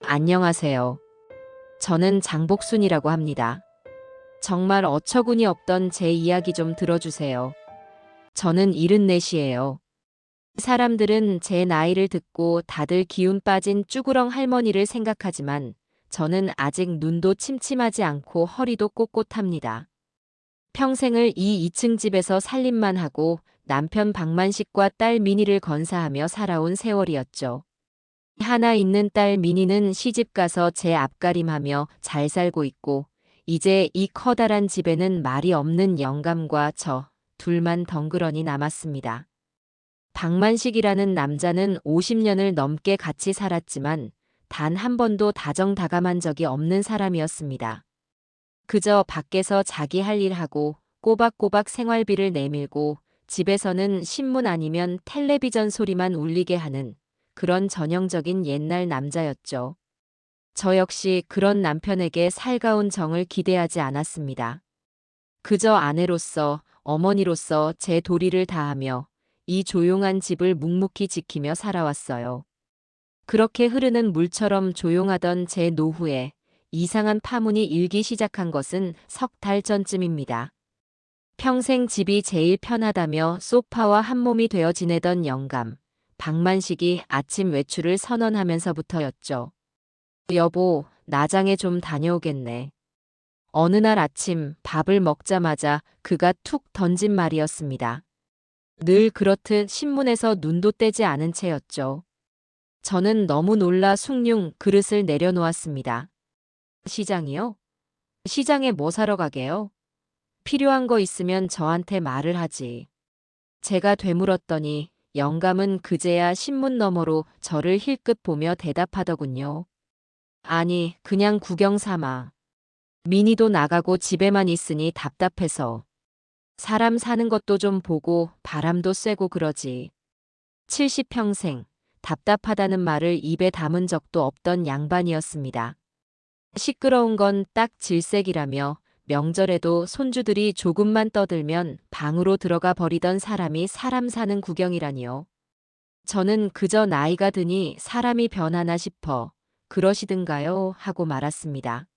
안녕하세요. 저는 장복순이라고 합니다. 정말 어처구니 없던 제 이야기 좀 들어주세요. 저는 74이에요. 사람들은 제 나이를 듣고 다들 기운 빠진 쭈구렁 할머니를 생각하지만 저는 아직 눈도 침침하지 않고 허리도 꼿꼿합니다. 평생을 이 2층 집에서 살림만 하고 남편 박만식과 딸 미니를 건사하며 살아온 세월이었죠. 하나 있는 딸 미니는 시집가서 제 앞가림하며 잘 살고 있고, 이제 이 커다란 집에는 말이 없는 영감과 저 둘만 덩그러니 남았습니다. 박만식이라는 남자는 50년을 넘게 같이 살았지만 단 한 번도 다정다감한 적이 없는 사람이었습니다. 그저 밖에서 자기 할 일 하고 꼬박꼬박 생활비를 내밀고 집에서는 신문 아니면 텔레비전 소리만 울리게 하는 그런 전형적인 옛날 남자였죠. 저 역시 그런 남편에게 살가운 정을 기대하지 않았습니다. 그저 아내로서, 어머니로서 제 도리를 다하며 이 조용한 집을 묵묵히 지키며 살아왔어요. 그렇게 흐르는 물처럼 조용하던 제 노후에 이상한 파문이 일기 시작한 것은 석 달 전쯤입니다. 평생 집이 제일 편하다며 소파와 한몸이 되어 지내던 영감, 박만식이 아침 외출을 선언하면서부터였죠. 여보, 나장에 좀 다녀오겠네. 어느 날 아침 밥을 먹자마자 그가 툭 던진 말이었습니다. 늘 그렇듯 신문에서 눈도 떼지 않은 채였죠. 저는 너무 놀라 숭늉 그릇을 내려놓았습니다. 시장이요? 시장에 뭐 사러 가게요? 필요한 거 있으면 저한테 말을 하지. 제가 되물었더니 영감은 그제야 신문 너머로 저를 힐끗 보며 대답하더군요. 아니, 그냥 구경 삼아. 미니도 나가고 집에만 있으니 답답해서. 사람 사는 것도 좀 보고 바람도 쐬고 그러지. 70평생 답답하다는 말을 입에 담은 적도 없던 양반이었습니다. 시끄러운 건 딱 질색이라며 명절에도 손주들이 조금만 떠들면 방으로 들어가 버리던 사람이 사람 사는 구경이라니요. 저는 그저 나이가 드니 사람이 변하나 싶어 그러시든가요 하고 말았습니다.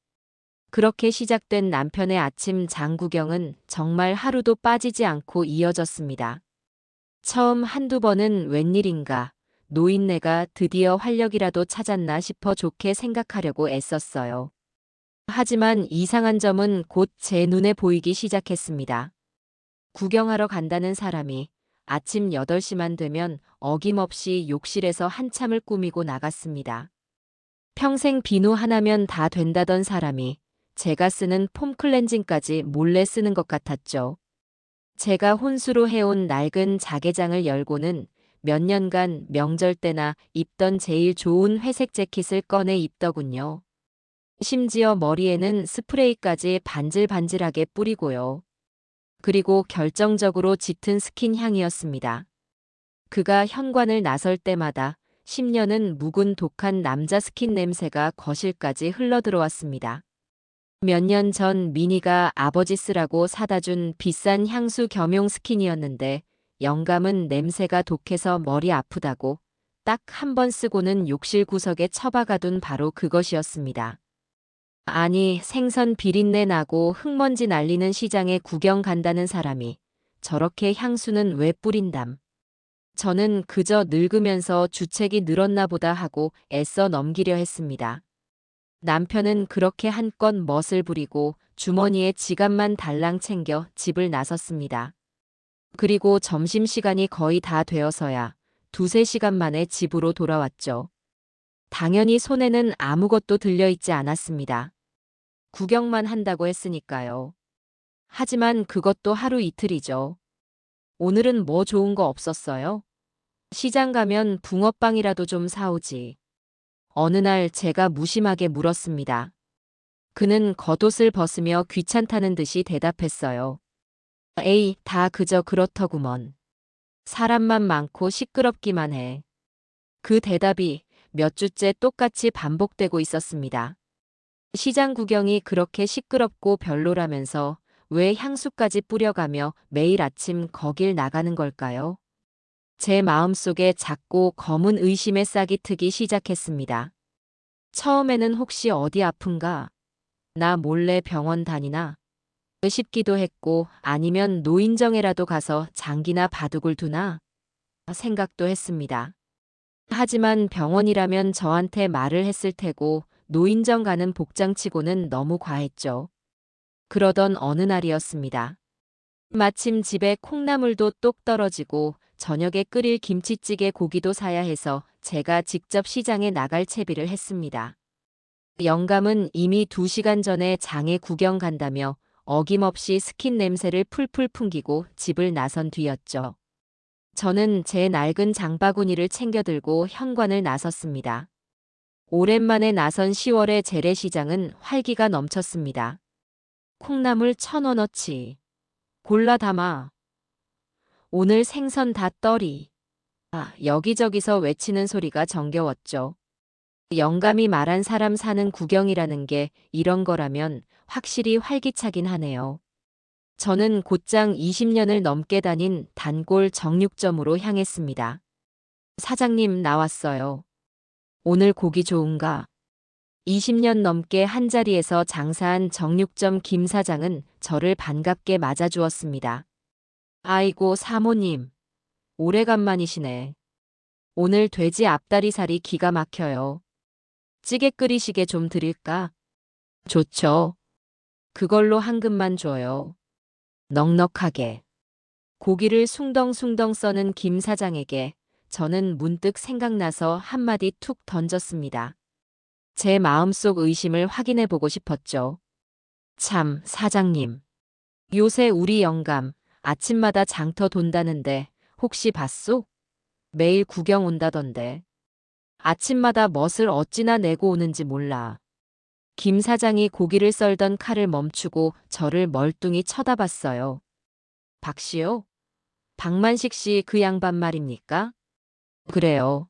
그렇게 시작된 남편의 아침 장 구경은 정말 하루도 빠지지 않고 이어졌습니다. 처음 한두 번은 웬일인가 노인네가 드디어 활력이라도 찾았나 싶어 좋게 생각하려고 애썼어요. 하지만 이상한 점은 곧 제 눈에 보이기 시작했습니다. 구경하러 간다는 사람이 아침 8시만 되면 어김없이 욕실에서 한참을 꾸미고 나갔습니다. 평생 비누 하나면 다 된다던 사람이 제가 쓰는 폼 클렌징까지 몰래 쓰는 것 같았죠. 제가 혼수로 해온 낡은 자개장을 열고는 몇 년간 명절 때나 입던 제일 좋은 회색 재킷을 꺼내 입더군요. 심지어 머리에는 스프레이까지 반질반질하게 뿌리고요. 그리고 결정적으로 짙은 스킨 향이었습니다. 그가 현관을 나설 때마다 10년은 묵은 독한 남자 스킨 냄새가 거실까지 흘러들어왔습니다. 몇 년 전 미니가 아버지 쓰라고 사다 준 비싼 향수 겸용 스킨이었는데 영감은 냄새가 독해서 머리 아프다고 딱 한 번 쓰고는 욕실 구석에 처박아둔 바로 그것이었습니다. 아니, 생선 비린내 나고 흙먼지 날리는 시장에 구경 간다는 사람이 저렇게 향수는 왜 뿌린담. 저는 그저 늙으면서 주책이 늘었나 보다 하고 애써 넘기려 했습니다. 남편은 그렇게 한껏 멋을 부리고 주머니에 지갑만 달랑 챙겨 집을 나섰습니다. 그리고 점심시간이 거의 다 되어서야 두세 시간 만에 집으로 돌아왔죠. 당연히 손에는 아무것도 들려있지 않았습니다. 구경만 한다고 했으니까요. 하지만 그것도 하루 이틀이죠. 오늘은 뭐 좋은 거 없었어요? 시장 가면 붕어빵이라도 좀 사오지. 어느 날 제가 무심하게 물었습니다. 그는 겉옷을 벗으며 귀찮다는 듯이 대답했어요. 에이, 다 그저 그렇더구먼. 사람만 많고 시끄럽기만 해. 그 대답이 몇 주째 똑같이 반복되고 있었습니다. 시장 구경이 그렇게 시끄럽고 별로라면서 왜 향수까지 뿌려가며 매일 아침 거길 나가는 걸까요? 제 마음속에 작고 검은 의심의 싹이 트기 시작했습니다. 처음에는 혹시 어디 아픈가? 나 몰래 병원 다니나? 싶기도 했고 아니면 노인정에라도 가서 장기나 바둑을 두나? 생각도 했습니다. 하지만 병원이라면 저한테 말을 했을 테고 노인정 가는 복장치고는 너무 과했죠. 그러던 어느 날이었습니다. 마침 집에 콩나물도 똑 떨어지고 저녁에 끓일 김치찌개 고기도 사야 해서 제가 직접 시장에 나갈 채비를 했습니다. 영감은 이미 2시간 전에 장에 구경 간다며 어김없이 스킨 냄새를 풀풀 풍기고 집을 나선 뒤였죠. 저는 제 낡은 장바구니를 챙겨들고 현관을 나섰습니다. 오랜만에 나선 10월의 재래시장은 활기가 넘쳤습니다. 콩나물 1,000원어치. 골라 담아. 오늘 생선 다 떨이. 여기저기서 외치는 소리가 정겨웠죠. 영감이 말한 사람 사는 구경이라는 게 이런 거라면 확실히 활기차긴 하네요. 저는 곧장 20년을 넘게 다닌 단골 정육점으로 향했습니다. 사장님 나왔어요. 오늘 고기 좋은가? 20년 넘게 한자리에서 장사한 정육점 김 사장은 저를 반갑게 맞아주었습니다. 아이고 사모님, 오래간만이시네. 오늘 돼지 앞다리살이 기가 막혀요. 찌개 끓이시게 좀 드릴까? 좋죠. 그걸로 한 금만 줘요. 넉넉하게. 고기를 숭덩숭덩 써는 김 사장에게 저는 문득 생각나서 한마디 툭 던졌습니다. 제 마음속 의심을 확인해 보고 싶었죠. 참, 사장님. 요새 우리 영감 아침마다 장터 돈다는데 혹시 봤소? 매일 구경 온다던데. 아침마다 멋을 어찌나 내고 오는지 몰라. 김 사장이 고기를 썰던 칼을 멈추고 저를 멀뚱히 쳐다봤어요. 박씨요? 박만식 씨 그 양반 말입니까? 그래요.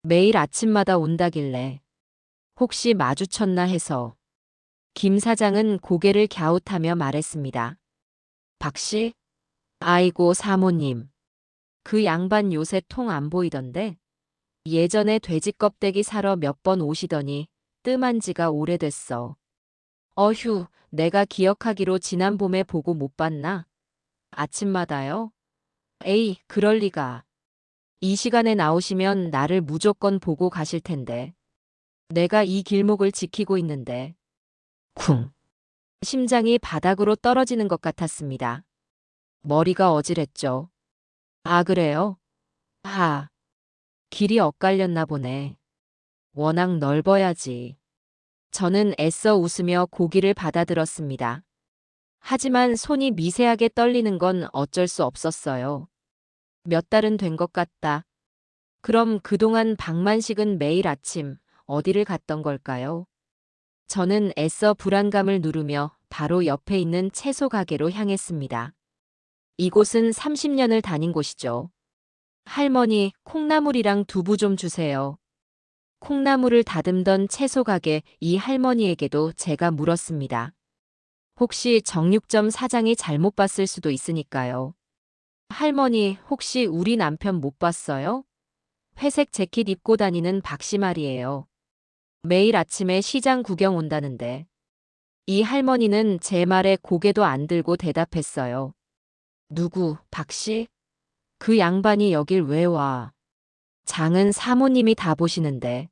매일 아침마다 온다길래. 혹시 마주쳤나 해서. 김 사장은 고개를 갸웃하며 말했습니다. 박씨? 아이고 사모님. 그 양반 요새 통 안 보이던데? 예전에 돼지 껍데기 사러 몇 번 오시더니 뜸한 지가 오래됐어. 어휴, 내가 기억하기로 지난 봄에 보고 못 봤나? 아침마다요? 에이, 그럴 리가. 이 시간에 나오시면 나를 무조건 보고 가실 텐데. 내가 이 길목을 지키고 있는데. 쿵. 심장이 바닥으로 떨어지는 것 같았습니다. 머리가 어질했죠. 아, 그래요? 길이 엇갈렸나 보네. 워낙 넓어야지. 저는 애써 웃으며 고기를 받아들었습니다. 하지만 손이 미세하게 떨리는 건 어쩔 수 없었어요. 몇 달은 된 것 같다. 그럼 그동안 박만식은 매일 아침 어디를 갔던 걸까요? 저는 애써 불안감을 누르며 바로 옆에 있는 채소 가게로 향했습니다. 이곳은 30년을 다닌 곳이죠. 할머니, 콩나물이랑 두부 좀 주세요. 콩나물을 다듬던 채소 가게 이 할머니에게도 제가 물었습니다. 혹시 정육점 사장이 잘못 봤을 수도 있으니까요. 할머니, 혹시 우리 남편 못 봤어요? 회색 재킷 입고 다니는 박씨 말이에요. 매일 아침에 시장 구경 온다는데. 이 할머니는 제 말에 고개도 안 들고 대답했어요. 누구, 박씨? 그 양반이 여길 왜 와? 장은 사모님이 다 보시는데.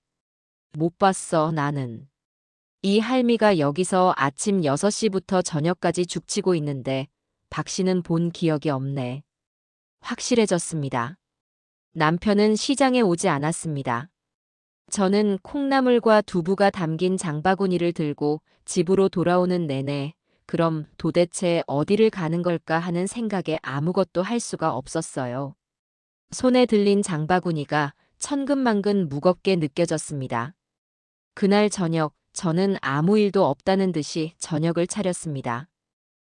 못 봤어, 나는. 이 할미가 여기서 아침 6시부터 저녁까지 죽치고 있는데 박씨는 본 기억이 없네. 확실해졌습니다. 남편은 시장에 오지 않았습니다. 저는 콩나물과 두부가 담긴 장바구니를 들고 집으로 돌아오는 내내 그럼 도대체 어디를 가는 걸까 하는 생각에 아무것도 할 수가 없었어요. 손에 들린 장바구니가 천근만근 무겁게 느껴졌습니다. 그날 저녁 저는 아무 일도 없다는 듯이 저녁을 차렸습니다.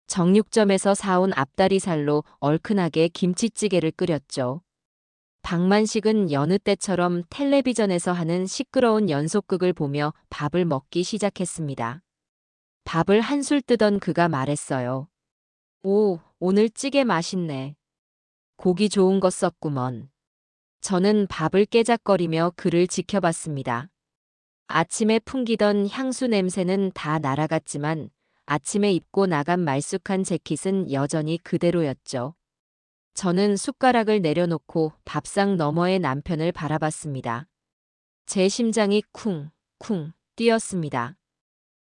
정육점에서 사온 앞다리살로 얼큰하게 김치찌개를 끓였죠. 박만식은 여느 때처럼 텔레비전에서 하는 시끄러운 연속극을 보며 밥을 먹기 시작했습니다. 밥을 한술 뜨던 그가 말했어요. 오, 오늘 찌개 맛있네. 고기 좋은 거 썼구먼. 저는 밥을 깨작거리며 그를 지켜봤습니다. 아침에 풍기던 향수 냄새는 다 날아갔지만 아침에 입고 나간 말쑥한 재킷은 여전히 그대로였죠. 저는 숟가락을 내려놓고 밥상 너머의 남편을 바라봤습니다. 제 심장이 쿵쿵 뛰었습니다.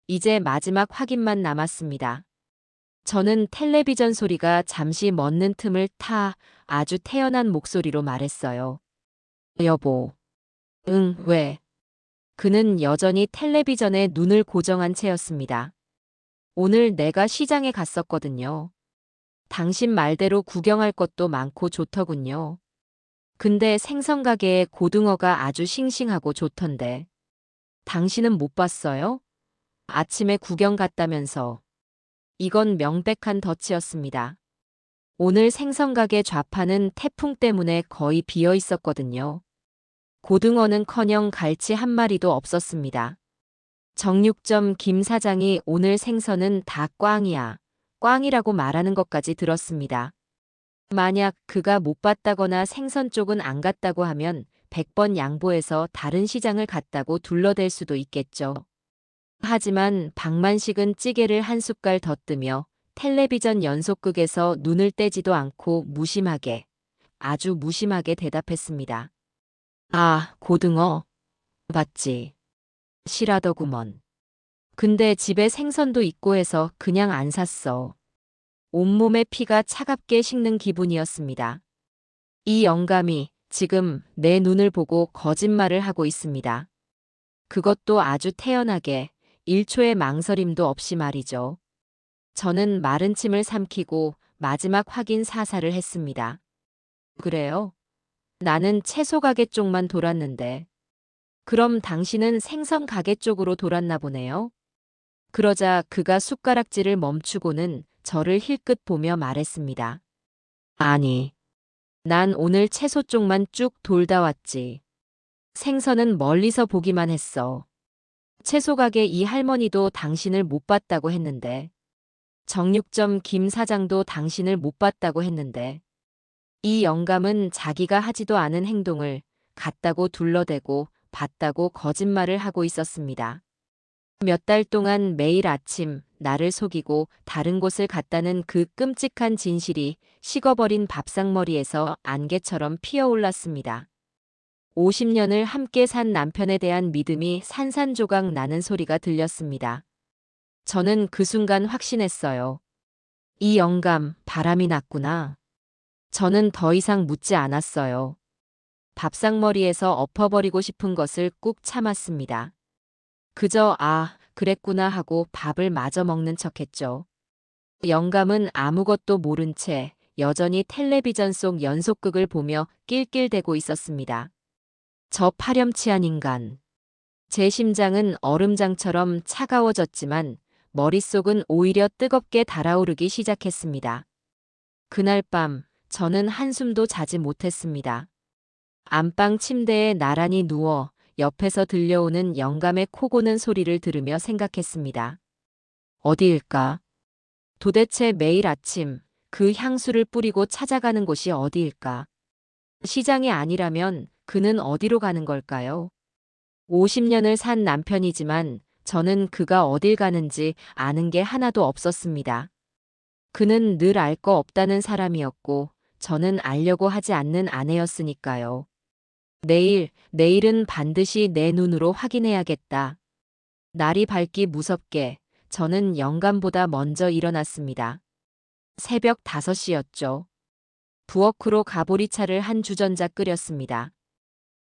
이제 마지막 확인만 남았습니다. 저는 텔레비전 소리가 잠시 멎는 틈을 타 아주 태연한 목소리로 말했어요. 여보. 응, 왜? 그는 여전히 텔레비전에 눈을 고정한 채였습니다. 오늘 내가 시장에 갔었거든요. 당신 말대로 구경할 것도 많고 좋더군요. 근데 생선 가게에 고등어가 아주 싱싱하고 좋던데. 당신은 못 봤어요? 아침에 구경 갔다면서. 이건 명백한 덫이었습니다. 오늘 생선 가게 좌판은 태풍 때문에 거의 비어 있었거든요. 고등어는커녕 갈치 한 마리도 없었습니다. 정육점 김 사장이 오늘 생선은 다 꽝이야. 꽝이라고 말하는 것까지 들었습니다. 만약 그가 못 봤다거나 생선 쪽은 안 갔다고 하면 100번 양보해서 다른 시장을 갔다고 둘러댈 수도 있겠죠. 하지만 박만식은 찌개를 한 숟갈 더 뜨며 텔레비전 연속극에서 눈을 떼지도 않고 무심하게, 아주 무심하게 대답했습니다. 아, 고등어. 봤지. 실하더구먼. 근데 집에 생선도 있고 해서 그냥 안 샀어. 온몸에 피가 차갑게 식는 기분이었습니다. 이 영감이 지금 내 눈을 보고 거짓말을 하고 있습니다. 그것도 아주 태연하게, 1초의 망설임도 없이 말이죠. 저는 마른 침을 삼키고 마지막 확인 사살을 했습니다. 그래요? 나는 채소 가게 쪽만 돌았는데. 그럼 당신은 생선 가게 쪽으로 돌았나 보네요? 그러자 그가 숟가락질을 멈추고는 저를 힐끗 보며 말했습니다. 아니, 난 오늘 채소 쪽만 쭉 돌다 왔지. 생선은 멀리서 보기만 했어. 채소 가게 이 할머니도 당신을 못 봤다고 했는데. 정육점 김 사장도 당신을 못 봤다고 했는데. 이 영감은 자기가 하지도 않은 행동을 같다고 둘러대고 봤다고 거짓말을 하고 있었습니다. 몇 달 동안 매일 아침 나를 속이고 다른 곳을 갔다는 그 끔찍한 진실이 식어버린 밥상머리에서 안개처럼 피어올랐습니다. 50년을 함께 산 남편에 대한 믿음이 산산조각 나는 소리가 들렸습니다. 저는 그 순간 확신했어요. 이 영감, 바람이 났구나. 저는 더 이상 묻지 않았어요. 밥상머리에서 엎어버리고 싶은 것을 꾹 참았습니다. 그저 그랬구나 하고 밥을 마저 먹는 척했죠. 영감은 아무것도 모른 채 여전히 텔레비전 속 연속극을 보며 낄낄대고 있었습니다. 저 파렴치한 인간. 제 심장은 얼음장처럼 차가워졌지만 머릿속은 오히려 뜨겁게 달아오르기 시작했습니다. 그날 밤 저는 한숨도 자지 못했습니다. 안방 침대에 나란히 누워 옆에서 들려오는 영감의 코 고는 소리를 들으며 생각했습니다. 어디일까? 도대체 매일 아침 그 향수를 뿌리고 찾아가는 곳이 어디일까? 시장이 아니라면 그는 어디로 가는 걸까요? 50년을 산 남편이지만 저는 그가 어딜 가는지 아는 게 하나도 없었습니다. 그는 늘 알 거 없다는 사람이었고 저는 알려고 하지 않는 아내였으니까요. 내일은 반드시 내 눈으로 확인해야겠다. 날이 밝기 무섭게 저는 영감보다 먼저 일어났습니다. 새벽 5시였죠. 부엌으로 가보리차를 한 주전자 끓였습니다.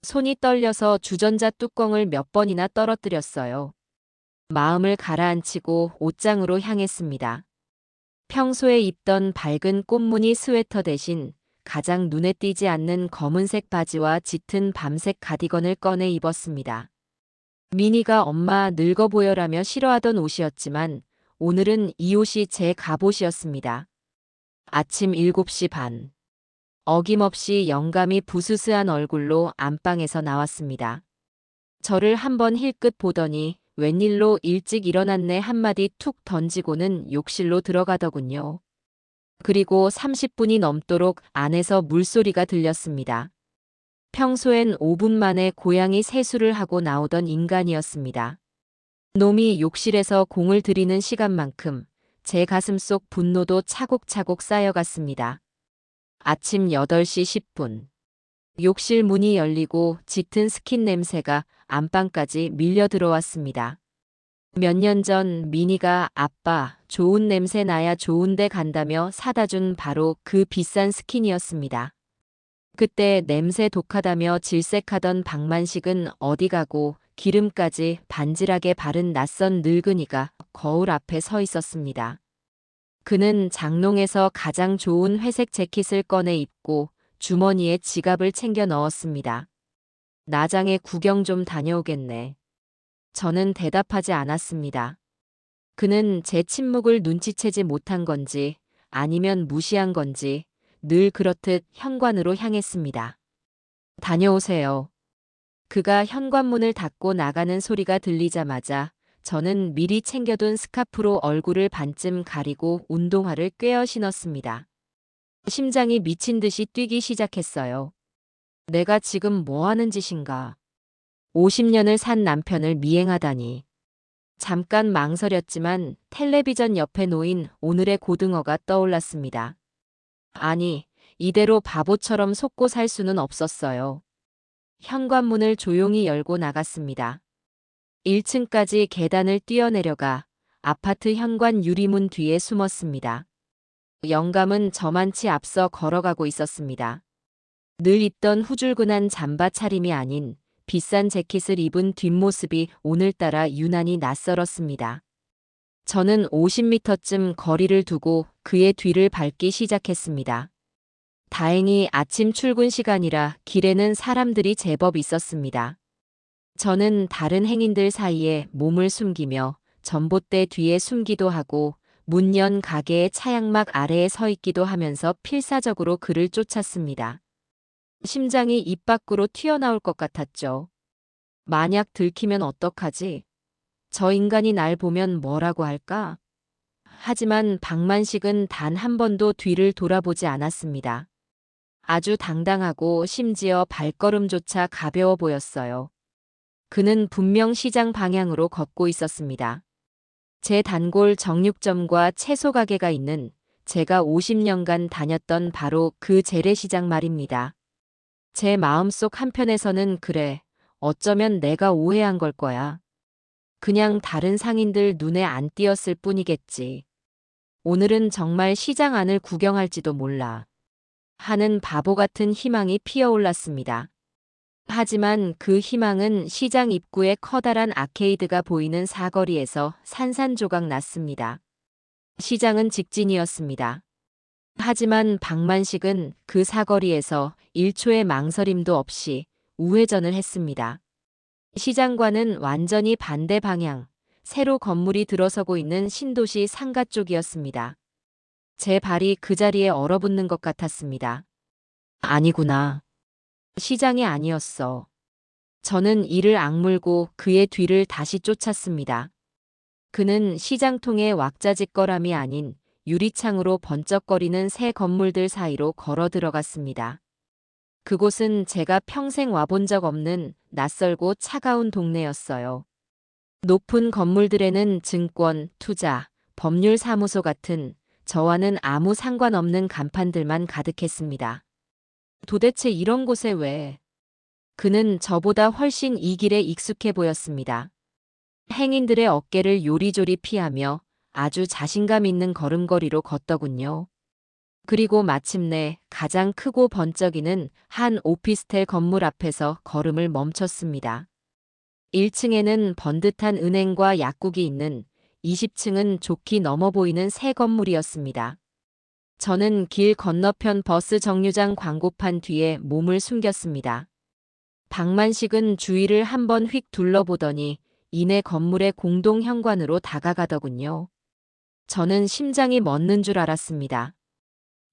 손이 떨려서 주전자 뚜껑을 몇 번이나 떨어뜨렸어요. 마음을 가라앉히고 옷장으로 향했습니다. 평소에 입던 밝은 꽃무늬 스웨터 대신 가장 눈에 띄지 않는 검은색 바지와 짙은 밤색 가디건을 꺼내 입었습니다. 미니가 엄마 늙어 보여라며 싫어하던 옷이었지만 오늘은 이 옷이 제 갑옷이었습니다. 아침 7시 반. 어김없이 영감이 부스스한 얼굴로 안방에서 나왔습니다. 저를 한번 힐끗 보더니 웬일로 일찍 일어났네 한마디 툭 던지고는 욕실로 들어가더군요. 그리고 30분이 넘도록 안에서 물소리가 들렸습니다. 평소엔 5분 만에 고양이 세수를 하고 나오던 인간이었습니다. 놈이 욕실에서 공을 들이는 시간만큼 제 가슴 속 분노도 차곡차곡 쌓여갔습니다. 아침 8시 10분. 욕실 문이 열리고 짙은 스킨 냄새가 안방까지 밀려 들어왔습니다. 몇 년 전 미니가 아빠, 좋은 냄새 나야 좋은데 간다며 사다 준 바로 그 비싼 스킨이었습니다. 그때 냄새 독하다며 질색하던 박만식은 어디 가고 기름까지 반질하게 바른 낯선 늙은이가 거울 앞에 서 있었습니다. 그는 장롱에서 가장 좋은 회색 재킷을 꺼내 입고 주머니에 지갑을 챙겨 넣었습니다. 나장에 구경 좀 다녀오겠네. 저는 대답하지 않았습니다. 그는 제 침묵을 눈치채지 못한 건지 아니면 무시한 건지 늘 그렇듯 현관으로 향했습니다. 다녀오세요. 그가 현관문을 닫고 나가는 소리가 들리자마자 저는 미리 챙겨둔 스카프로 얼굴을 반쯤 가리고 운동화를 꿰어 신었습니다. 심장이 미친 듯이 뛰기 시작했어요. 내가 지금 뭐 하는 짓인가? 50년을 산 남편을 미행하다니. 잠깐 망설였지만 텔레비전 옆에 놓인 오늘의 고등어가 떠올랐습니다. 아니, 이대로 바보처럼 속고 살 수는 없었어요. 현관문을 조용히 열고 나갔습니다. 1층까지 계단을 뛰어내려가 아파트 현관 유리문 뒤에 숨었습니다. 영감은 저만치 앞서 걸어가고 있었습니다. 늘 입던 후줄근한 잠바 차림이 아닌 비싼 재킷을 입은 뒷모습이 오늘따라 유난히 낯설었습니다. 저는 50m쯤 거리를 두고 그의 뒤를 밟기 시작했습니다. 다행히 아침 출근 시간이라 길에는 사람들이 제법 있었습니다. 저는 다른 행인들 사이에 몸을 숨기며 전봇대 뒤에 숨기도 하고 문 연 가게의 차양막 아래에 서 있기도 하면서 필사적으로 그를 쫓았습니다. 심장이 입 밖으로 튀어나올 것 같았죠. 만약 들키면 어떡하지? 저 인간이 날 보면 뭐라고 할까? 하지만 박만식은 단 한 번도 뒤를 돌아보지 않았습니다. 아주 당당하고 심지어 발걸음조차 가벼워 보였어요. 그는 분명 시장 방향으로 걷고 있었습니다. 제 단골 정육점과 채소 가게가 있는 제가 50년간 다녔던 바로 그 재래시장 말입니다. 제 마음속 한편에서는 그래, 어쩌면 내가 오해한 걸 거야. 그냥 다른 상인들 눈에 안 띄었을 뿐이겠지. 오늘은 정말 시장 안을 구경할지도 몰라. 하는 바보 같은 희망이 피어올랐습니다. 하지만 그 희망은 시장 입구에 커다란 아케이드가 보이는 사거리에서 산산조각 났습니다. 시장은 직진이었습니다. 하지만 박만식은 그 사거리에서 1초의 망설임도 없이 우회전을 했습니다. 시장과는 완전히 반대 방향, 새로 건물이 들어서고 있는 신도시 상가 쪽이었습니다. 제 발이 그 자리에 얼어붙는 것 같았습니다. 아니구나. 시장이 아니었어. 저는 이를 악물고 그의 뒤를 다시 쫓았습니다. 그는 시장통의 왁자지껄함이 아닌 유리창으로 번쩍거리는 새 건물들 사이로 걸어 들어갔습니다. 그곳은 제가 평생 와본 적 없는 낯설고 차가운 동네였어요. 높은 건물들에는 증권, 투자, 법률사무소 같은 저와는 아무 상관없는 간판들만 가득했습니다. 도대체 이런 곳에 왜? 그는 저보다 훨씬 이 길에 익숙해 보였습니다. 행인들의 어깨를 요리조리 피하며 아주 자신감 있는 걸음걸이로 걷더군요. 그리고 마침내 가장 크고 번쩍이는 한 오피스텔 건물 앞에서 걸음을 멈췄습니다. 1층에는 번듯한 은행과 약국이 있는 20층은 좋게 넘어 보이는 새 건물이었습니다. 저는 길 건너편 버스 정류장 광고판 뒤에 몸을 숨겼습니다. 박만식은 주위를 한번 휙 둘러보더니 이내 건물의 공동 현관으로 다가가더군요. 저는 심장이 멎는 줄 알았습니다.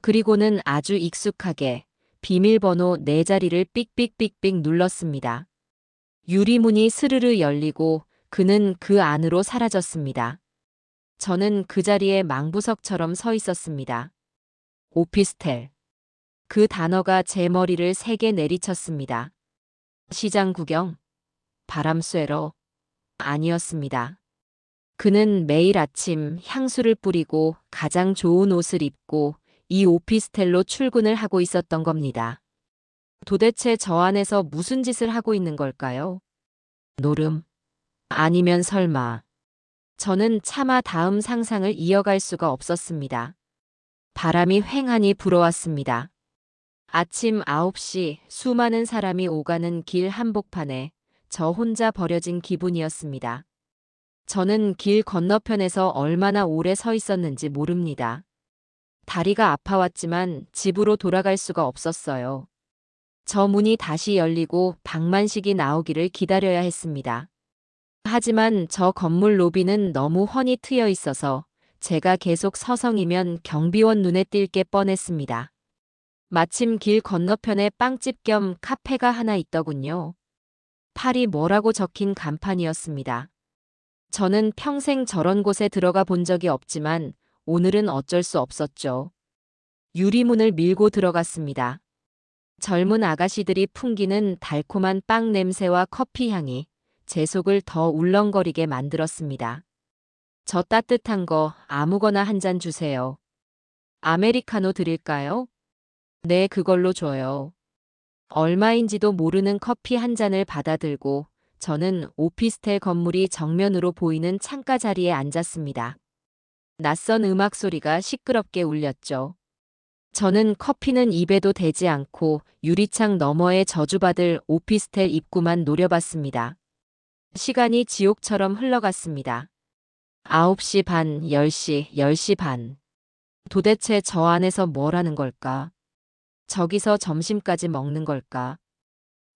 그리고는 아주 익숙하게 비밀번호 4자리를 삑삑삑삑 눌렀습니다. 유리문이 스르르 열리고 그는 그 안으로 사라졌습니다. 저는 그 자리에 망부석처럼 서 있었습니다. 오피스텔. 그 단어가 제 머리를 세게 내리쳤습니다. 시장 구경? 바람 쐬러? 아니었습니다. 그는 매일 아침 향수를 뿌리고 가장 좋은 옷을 입고 이 오피스텔로 출근을 하고 있었던 겁니다. 도대체 저 안에서 무슨 짓을 하고 있는 걸까요? 노름? 아니면 설마. 저는 차마 다음 상상을 이어갈 수가 없었습니다. 바람이 휑하니 불어왔습니다. 아침 9시 수많은 사람이 오가는 길 한복판에 저 혼자 버려진 기분이었습니다. 저는 길 건너편에서 얼마나 오래 서 있었는지 모릅니다. 다리가 아파왔지만 집으로 돌아갈 수가 없었어요. 저 문이 다시 열리고 박만식이 나오기를 기다려야 했습니다. 하지만 저 건물 로비는 너무 훤히 트여 있어서 제가 계속 서성이면 경비원 눈에 띌 게 뻔했습니다. 마침 길 건너편에 빵집 겸 카페가 하나 있더군요. 팔이 뭐라고 적힌 간판이었습니다. 저는 평생 저런 곳에 들어가 본 적이 없지만 오늘은 어쩔 수 없었죠. 유리문을 밀고 들어갔습니다. 젊은 아가씨들이 풍기는 달콤한 빵 냄새와 커피 향이 제 속을 더 울렁거리게 만들었습니다. 저 따뜻한 거 아무거나 한 잔 주세요. 아메리카노 드릴까요? 네, 그걸로 줘요. 얼마인지도 모르는 커피 한 잔을 받아들고 저는 오피스텔 건물이 정면으로 보이는 창가 자리에 앉았습니다. 낯선 음악 소리가 시끄럽게 울렸죠. 저는 커피는 입에도 대지 않고 유리창 너머에 저주받을 오피스텔 입구만 노려봤습니다. 시간이 지옥처럼 흘러갔습니다. 9시 반, 10시, 10시 반. 도대체 저 안에서 뭘 하는 걸까? 저기서 점심까지 먹는 걸까?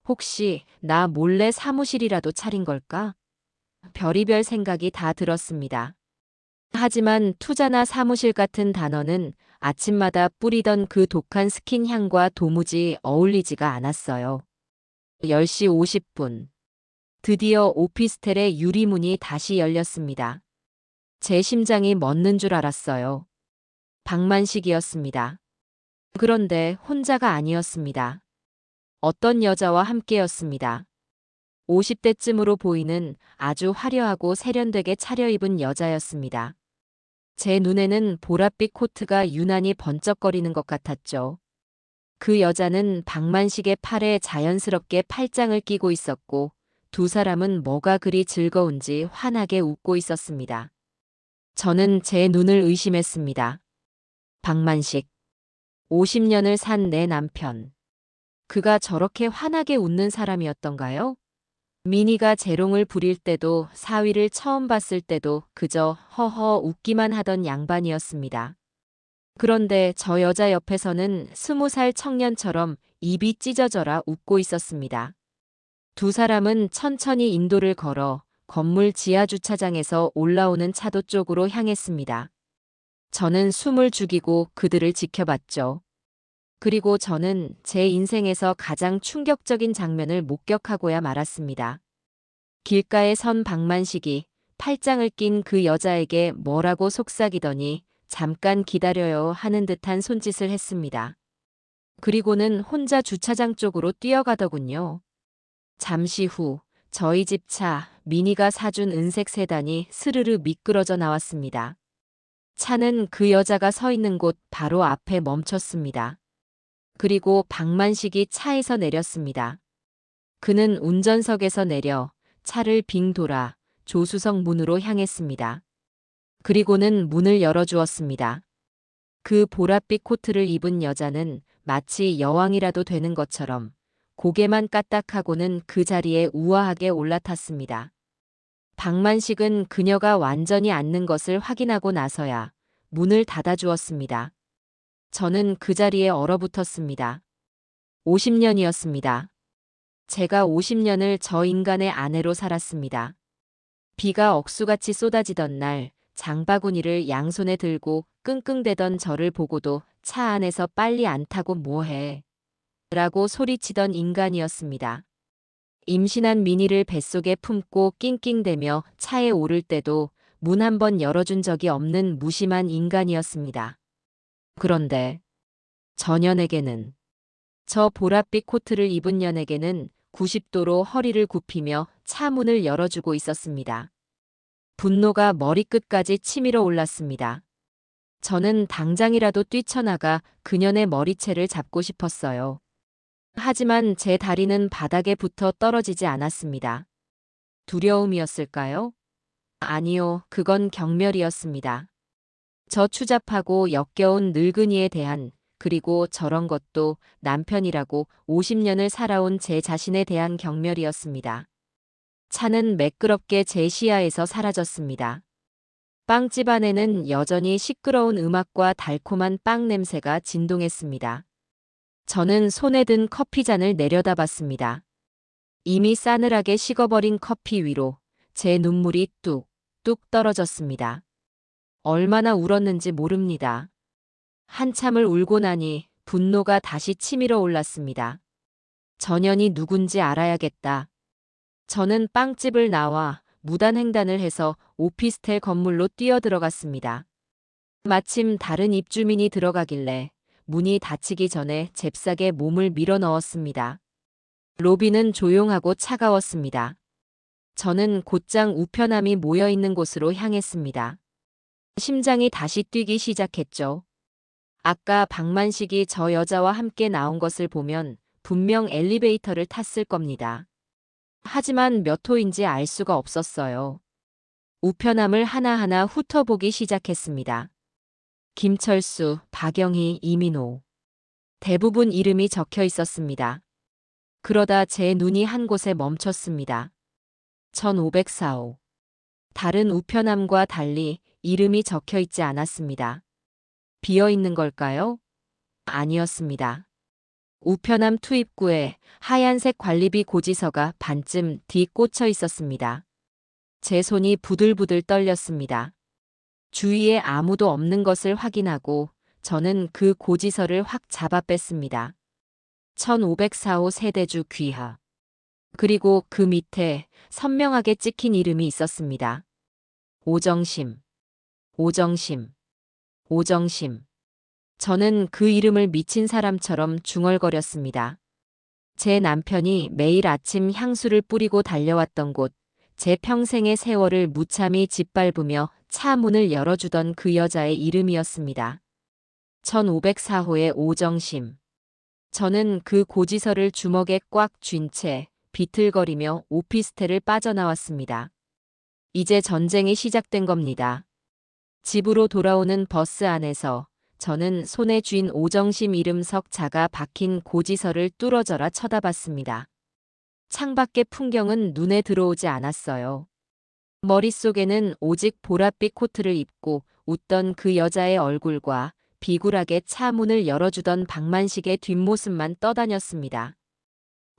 혹시 나 몰래 사무실이라도 차린 걸까? 별의별 생각이 다 들었습니다. 하지만 투자나 사무실 같은 단어는 아침마다 뿌리던 그 독한 스킨 향과 도무지 어울리지가 않았어요. 10시 50분. 드디어 오피스텔의 유리문이 다시 열렸습니다. 제 심장이 멎는 줄 알았어요. 박만식이었습니다. 그런데 혼자가 아니었습니다. 어떤 여자와 함께였습니다. 50대쯤으로 보이는 아주 화려하고 세련되게 차려입은 여자였습니다. 제 눈에는 보랏빛 코트가 유난히 번쩍거리는 것 같았죠. 그 여자는 박만식의 팔에 자연스럽게 팔짱을 끼고 있었고 두 사람은 뭐가 그리 즐거운지 환하게 웃고 있었습니다. 저는 제 눈을 의심했습니다. 박만식. 50년을 산 내 남편. 그가 저렇게 환하게 웃는 사람이었던가요? 미니가 재롱을 부릴 때도 사위를 처음 봤을 때도 그저 허허 웃기만 하던 양반이었습니다. 그런데 저 여자 옆에서는 20살 청년처럼 입이 찢어져라 웃고 있었습니다. 두 사람은 천천히 인도를 걸어 건물 지하 주차장에서 올라오는 차도 쪽으로 향했습니다. 저는 숨을 죽이고 그들을 지켜봤죠. 그리고 저는 제 인생에서 가장 충격적인 장면을 목격하고야 말았습니다. 길가에 선 박만식이 팔짱을 낀 그 여자에게 뭐라고 속삭이더니 잠깐 기다려요 하는 듯한 손짓을 했습니다. 그리고는 혼자 주차장 쪽으로 뛰어가더군요. 잠시 후 저희 집 차 미니가 사준 은색 세단이 스르르 미끄러져 나왔습니다. 차는 그 여자가 서 있는 곳 바로 앞에 멈췄습니다. 그리고 박만식이 차에서 내렸습니다. 그는 운전석에서 내려 차를 빙 돌아 조수석 문으로 향했습니다. 그리고는 문을 열어주었습니다. 그 보랏빛 코트를 입은 여자는 마치 여왕이라도 되는 것처럼 고개만 까딱하고는 그 자리에 우아하게 올라탔습니다. 박만식은 그녀가 완전히 앉는 것을 확인하고 나서야 문을 닫아주었습니다. 저는 그 자리에 얼어붙었습니다. 50년이었습니다. 제가 50년을 저 인간의 아내로 살았습니다. 비가 억수같이 쏟아지던 날 장바구니를 양손에 들고 끙끙대던 저를 보고도 차 안에서 빨리 안 타고 뭐해? 라고 소리치던 인간이었습니다. 임신한 미니를 뱃속에 품고 낑낑대며 차에 오를 때도 문 한 번 열어준 적이 없는 무심한 인간이었습니다. 그런데 저년에게는 저 보랏빛 코트를 입은 연에게는 90도로 허리를 굽히며 차 문을 열어주고 있었습니다. 분노가 머리끝까지 치밀어 올랐습니다. 저는 당장이라도 뛰쳐나가 그녀의 머리채를 잡고 싶었어요. 하지만 제 다리는 바닥에 붙어 떨어지지 않았습니다. 두려움이었을까요? 아니요, 그건 경멸이었습니다. 저 추잡하고 역겨운 늙은이에 대한, 그리고 저런 것도 남편이라고 50년을 살아온 제 자신에 대한 경멸이었습니다. 차는 매끄럽게 제 시야에서 사라졌습니다. 빵집 안에는 여전히 시끄러운 음악과 달콤한 빵 냄새가 진동했습니다. 저는 손에 든 커피잔을 내려다봤습니다. 이미 싸늘하게 식어버린 커피 위로 제 눈물이 뚝뚝 떨어졌습니다. 얼마나 울었는지 모릅니다. 한참을 울고 나니 분노가 다시 치밀어 올랐습니다. 전현이 누군지 알아야겠다. 저는 빵집을 나와 무단횡단을 해서 오피스텔 건물로 뛰어들어갔습니다. 마침 다른 입주민이 들어가길래 문이 닫히기 전에 잽싸게 몸을 밀어 넣었습니다. 로비는 조용하고 차가웠습니다. 저는 곧장 우편함이 모여있는 곳으로 향했습니다. 심장이 다시 뛰기 시작했죠. 아까 박만식이 저 여자와 함께 나온 것을 보면 분명 엘리베이터를 탔을 겁니다. 하지만 몇 호인지 알 수가 없었어요. 우편함을 하나하나 훑어보기 시작했습니다. 김철수, 박영희, 이민호. 대부분 이름이 적혀 있었습니다. 그러다 제 눈이 한 곳에 멈췄습니다. 1504호. 다른 우편함과 달리 이름이 적혀 있지 않았습니다. 비어 있는 걸까요? 아니었습니다. 우편함 투입구에 하얀색 관리비 고지서가 반쯤 뒤 꽂혀 있었습니다. 제 손이 부들부들 떨렸습니다. 주위에 아무도 없는 것을 확인하고 저는 그 고지서를 확 잡아 뺐습니다. 1504호 세대주 귀하. 그리고 그 밑에 선명하게 찍힌 이름이 있었습니다. 오정심, 오정심, 오정심. 저는 그 이름을 미친 사람처럼 중얼거렸습니다. 제 남편이 매일 아침 향수를 뿌리고 달려왔던 곳, 제 평생의 세월을 무참히 짓밟으며 차 문을 열어주던 그 여자의 이름이었습니다. 1504호의 오정심. 저는 그 고지서를 주먹에 꽉 쥔 채 비틀거리며 오피스텔을 빠져나왔습니다. 이제 전쟁이 시작된 겁니다. 집으로 돌아오는 버스 안에서 저는 손에 쥔 오정심 이름 석자가 박힌 고지서를 뚫어져라 쳐다봤습니다. 창밖의 풍경은 눈에 들어오지 않았어요. 머릿속에는 오직 보랏빛 코트를 입고 웃던 그 여자의 얼굴과 비굴하게 차 문을 열어주던 박만식의 뒷모습만 떠다녔습니다.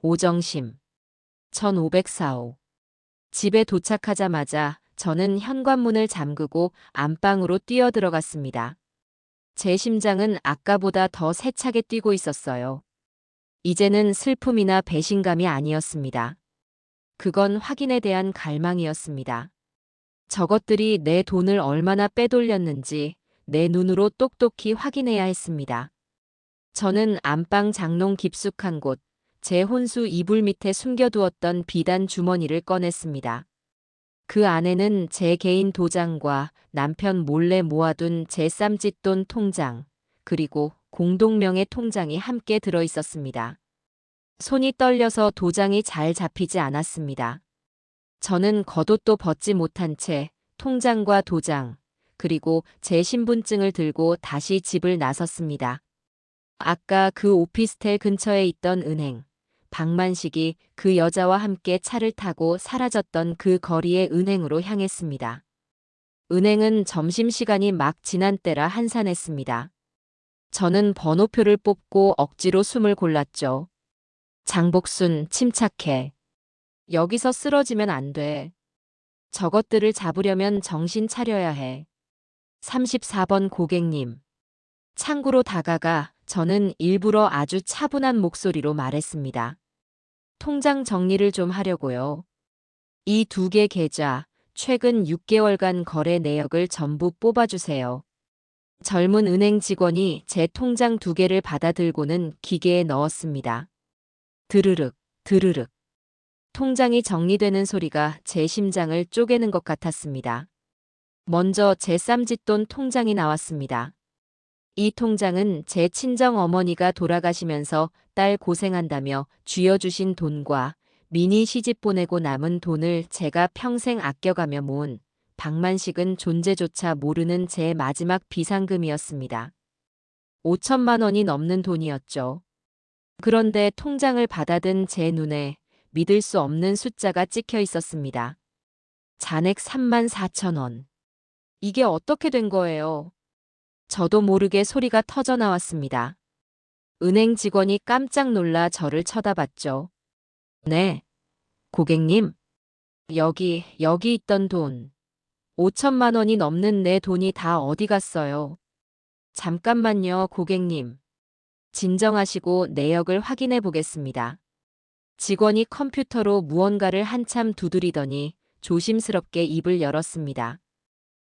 오정심. 1504호. 집에 도착하자마자 저는 현관문을 잠그고 안방으로 뛰어들어갔습니다. 제 심장은 아까보다 더 세차게 뛰고 있었어요. 이제는 슬픔이나 배신감이 아니었습니다. 그건 확인에 대한 갈망이었습니다. 저것들이 내 돈을 얼마나 빼돌렸는지 내 눈으로 똑똑히 확인해야 했습니다. 저는 안방 장롱 깊숙한 곳, 제 혼수 이불 밑에 숨겨두었던 비단 주머니를 꺼냈습니다. 그 안에는 제 개인 도장과 남편 몰래 모아둔 제 쌈짓돈 통장, 그리고 공동명의 통장이 함께 들어 있었습니다. 손이 떨려서 도장이 잘 잡히지 않았습니다. 저는 겉옷도 벗지 못한 채 통장과 도장, 그리고 제 신분증을 들고 다시 집을 나섰습니다. 아까 그 오피스텔 근처에 있던 은행, 박만식이 그 여자와 함께 차를 타고 사라졌던 그 거리의 은행으로 향했습니다. 은행은 점심시간이 막 지난 때라 한산했습니다. 저는 번호표를 뽑고 억지로 숨을 골랐죠. 장복순, 침착해. 여기서 쓰러지면 안 돼. 저것들을 잡으려면 정신 차려야 해. 34번 고객님. 창구로 다가가 저는 일부러 아주 차분한 목소리로 말했습니다. 통장 정리를 좀 하려고요. 이 두 개 계좌, 최근 6개월간 거래 내역을 전부 뽑아주세요. 젊은 은행 직원이 제 통장 2개를 받아들고는 기계에 넣었습니다. 드르륵, 드르륵. 통장이 정리되는 소리가 제 심장을 쪼개는 것 같았습니다. 먼저 제 쌈짓돈 통장이 나왔습니다. 이 통장은 제 친정 어머니가 돌아가시면서 딸 고생한다며 쥐어주신 돈과 미니 시집 보내고 남은 돈을 제가 평생 아껴가며 모은 박만식은 존재조차 모르는 제 마지막 비상금이었습니다. 5천만 원이 넘는 돈이었죠. 그런데 통장을 받아든 제 눈에 믿을 수 없는 숫자가 찍혀 있었습니다. 잔액 3만 4천 원. 이게 어떻게 된 거예요? 저도 모르게 소리가 터져 나왔습니다. 은행 직원이 깜짝 놀라 저를 쳐다봤죠. 네, 고객님. 여기 있던 돈. 5천만 원이 넘는 내 돈이 다 어디 갔어요? 잠깐만요, 고객님. 진정하시고 내역을 확인해 보겠습니다. 직원이 컴퓨터로 무언가를 한참 두드리더니 조심스럽게 입을 열었습니다.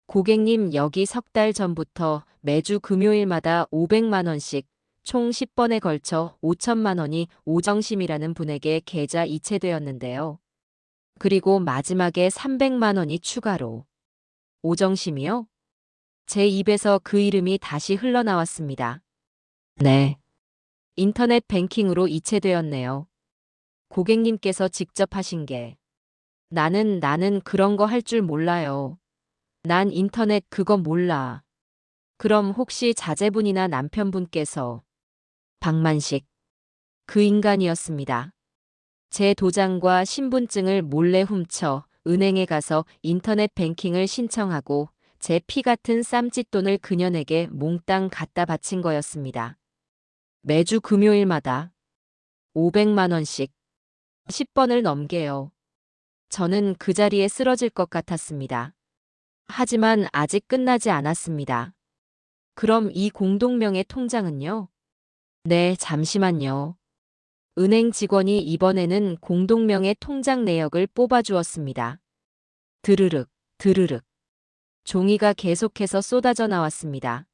고객님, 여기 3달 전부터 매주 금요일마다 500만 원씩 총 10번에 걸쳐 5천만 원이 오정심이라는 분에게 계좌 이체되었는데요. 그리고 마지막에 300만 원이 추가로. 오정심이요? 제 입에서 그 이름이 다시 흘러나왔습니다. 네. 인터넷 뱅킹으로 이체되었네요. 고객님께서 직접 하신 게. 나는 그런 거 할 줄 몰라요. 난 인터넷 그거 몰라. 그럼 혹시 자제분이나 남편분께서. 박만식. 그 인간이었습니다. 제 도장과 신분증을 몰래 훔쳐 은행에 가서 인터넷 뱅킹을 신청하고 제 피 같은 쌈짓돈을 그녀에게 몽땅 갖다 바친 거였습니다. 매주 금요일마다 500만 원씩 10번을 넘게요. 저는 그 자리에 쓰러질 것 같았습니다. 하지만 아직 끝나지 않았습니다. 그럼 이 공동명의 통장은요? 네, 잠시만요. 은행 직원이 이번에는 공동명의 통장 내역을 뽑아주었습니다. 드르륵, 드르륵. 종이가 계속해서 쏟아져 나왔습니다.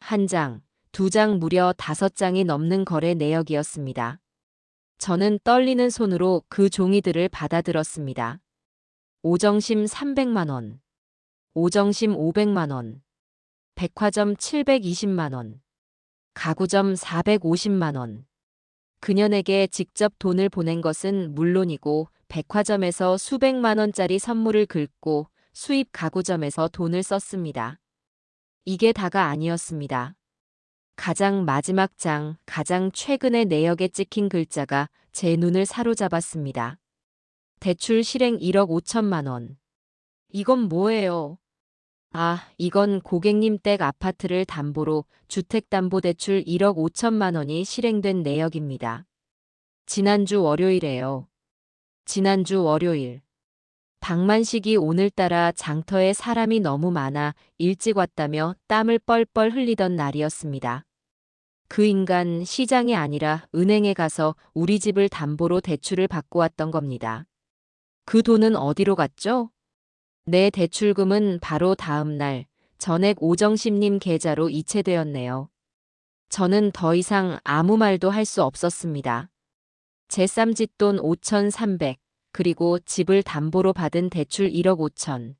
1장, 2장 무려 5장이 넘는 거래 내역이었습니다. 저는 떨리는 손으로 그 종이들을 받아들었습니다. 오정심 300만 원, 오정심 500만 원, 백화점 720만 원, 가구점 450만 원. 그녀에게 직접 돈을 보낸 것은 물론이고 백화점에서 수백만 원짜리 선물을 긁고 수입 가구점에서 돈을 썼습니다. 이게 다가 아니었습니다. 가장 마지막 장, 가장 최근의 내역에 찍힌 글자가 제 눈을 사로잡았습니다. 대출 실행 1억 5천만 원. 이건 뭐예요? 아, 이건 고객님 댁 아파트를 담보로 주택담보대출 1억 5천만 원이 실행된 내역입니다. 지난주 월요일에요. 지난주 월요일. 박만식이 오늘따라 장터에 사람이 너무 많아 일찍 왔다며 땀을 뻘뻘 흘리던 날이었습니다. 그 인간 시장이 아니라 은행에 가서 우리 집을 담보로 대출을 받고 왔던 겁니다. 그 돈은 어디로 갔죠? 내 대출금은 바로 다음 날 전액 오정심님 계좌로 이체되었네요. 저는 더 이상 아무 말도 할 수 없었습니다. 제 쌈짓돈 5,300, 그리고 집을 담보로 받은 대출 1억 5천.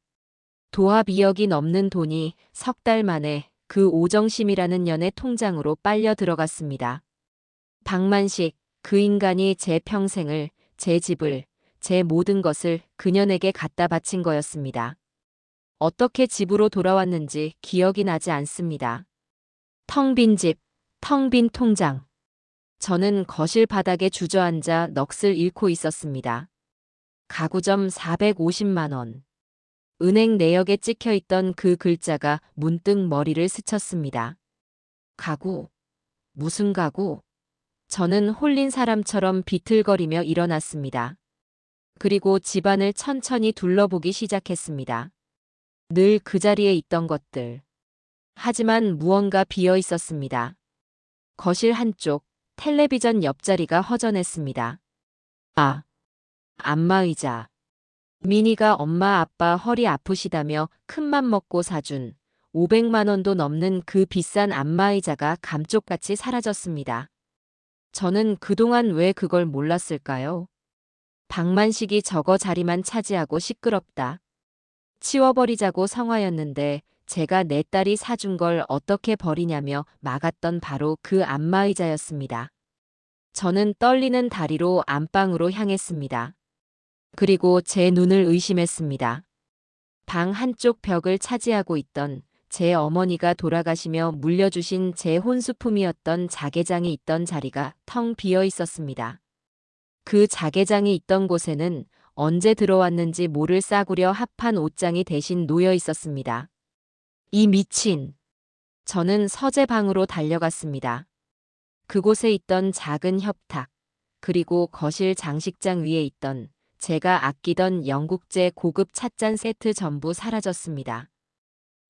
도합 2억이 넘는 돈이 3달 만에 그 오정심이라는 년의 통장으로 빨려 들어갔습니다. 박만식, 그 인간이 제 평생을, 제 집을, 제 모든 것을 그녀에게 갖다 바친 거였습니다. 어떻게 집으로 돌아왔는지 기억이 나지 않습니다. 텅 빈 집, 텅 빈 통장. 저는 거실 바닥에 주저앉아 넋을 잃고 있었습니다. 가구점 450만 원. 은행 내역에 찍혀 있던 그 글자가 문득 머리를 스쳤습니다. 가구. 무슨 가구? 저는 홀린 사람처럼 비틀거리며 일어났습니다. 그리고 집안을 천천히 둘러보기 시작했습니다. 늘 그 자리에 있던 것들. 하지만 무언가 비어 있었습니다. 거실 한쪽, 텔레비전 옆자리가 허전했습니다. 아, 안마의자. 미니가 엄마 아빠 허리 아프시다며 큰맘 먹고 사준 500만 원도 넘는 그 비싼 안마의자가 감쪽같이 사라졌습니다. 저는 그동안 왜 그걸 몰랐을까요? 방만식이 저거 자리만 차지하고 시끄럽다. 치워버리자고 성화였는데 제가 내 딸이 사준 걸 어떻게 버리냐며 막았던 바로 그 안마의자였습니다. 저는 떨리는 다리로 안방으로 향했습니다. 그리고 제 눈을 의심했습니다. 방 한쪽 벽을 차지하고 있던 제 어머니가 돌아가시며 물려주신 제 혼수품이었던 자개장이 있던 자리가 텅 비어 있었습니다. 그 자개장이 있던 곳에는 언제 들어왔는지 모를 싸구려 합한 옷장이 대신 놓여 있었습니다. 이 미친! 저는 서재방으로 달려갔습니다. 그곳에 있던 작은 협탁, 그리고 거실 장식장 위에 있던 제가 아끼던 영국제 고급 찻잔 세트 전부 사라졌습니다.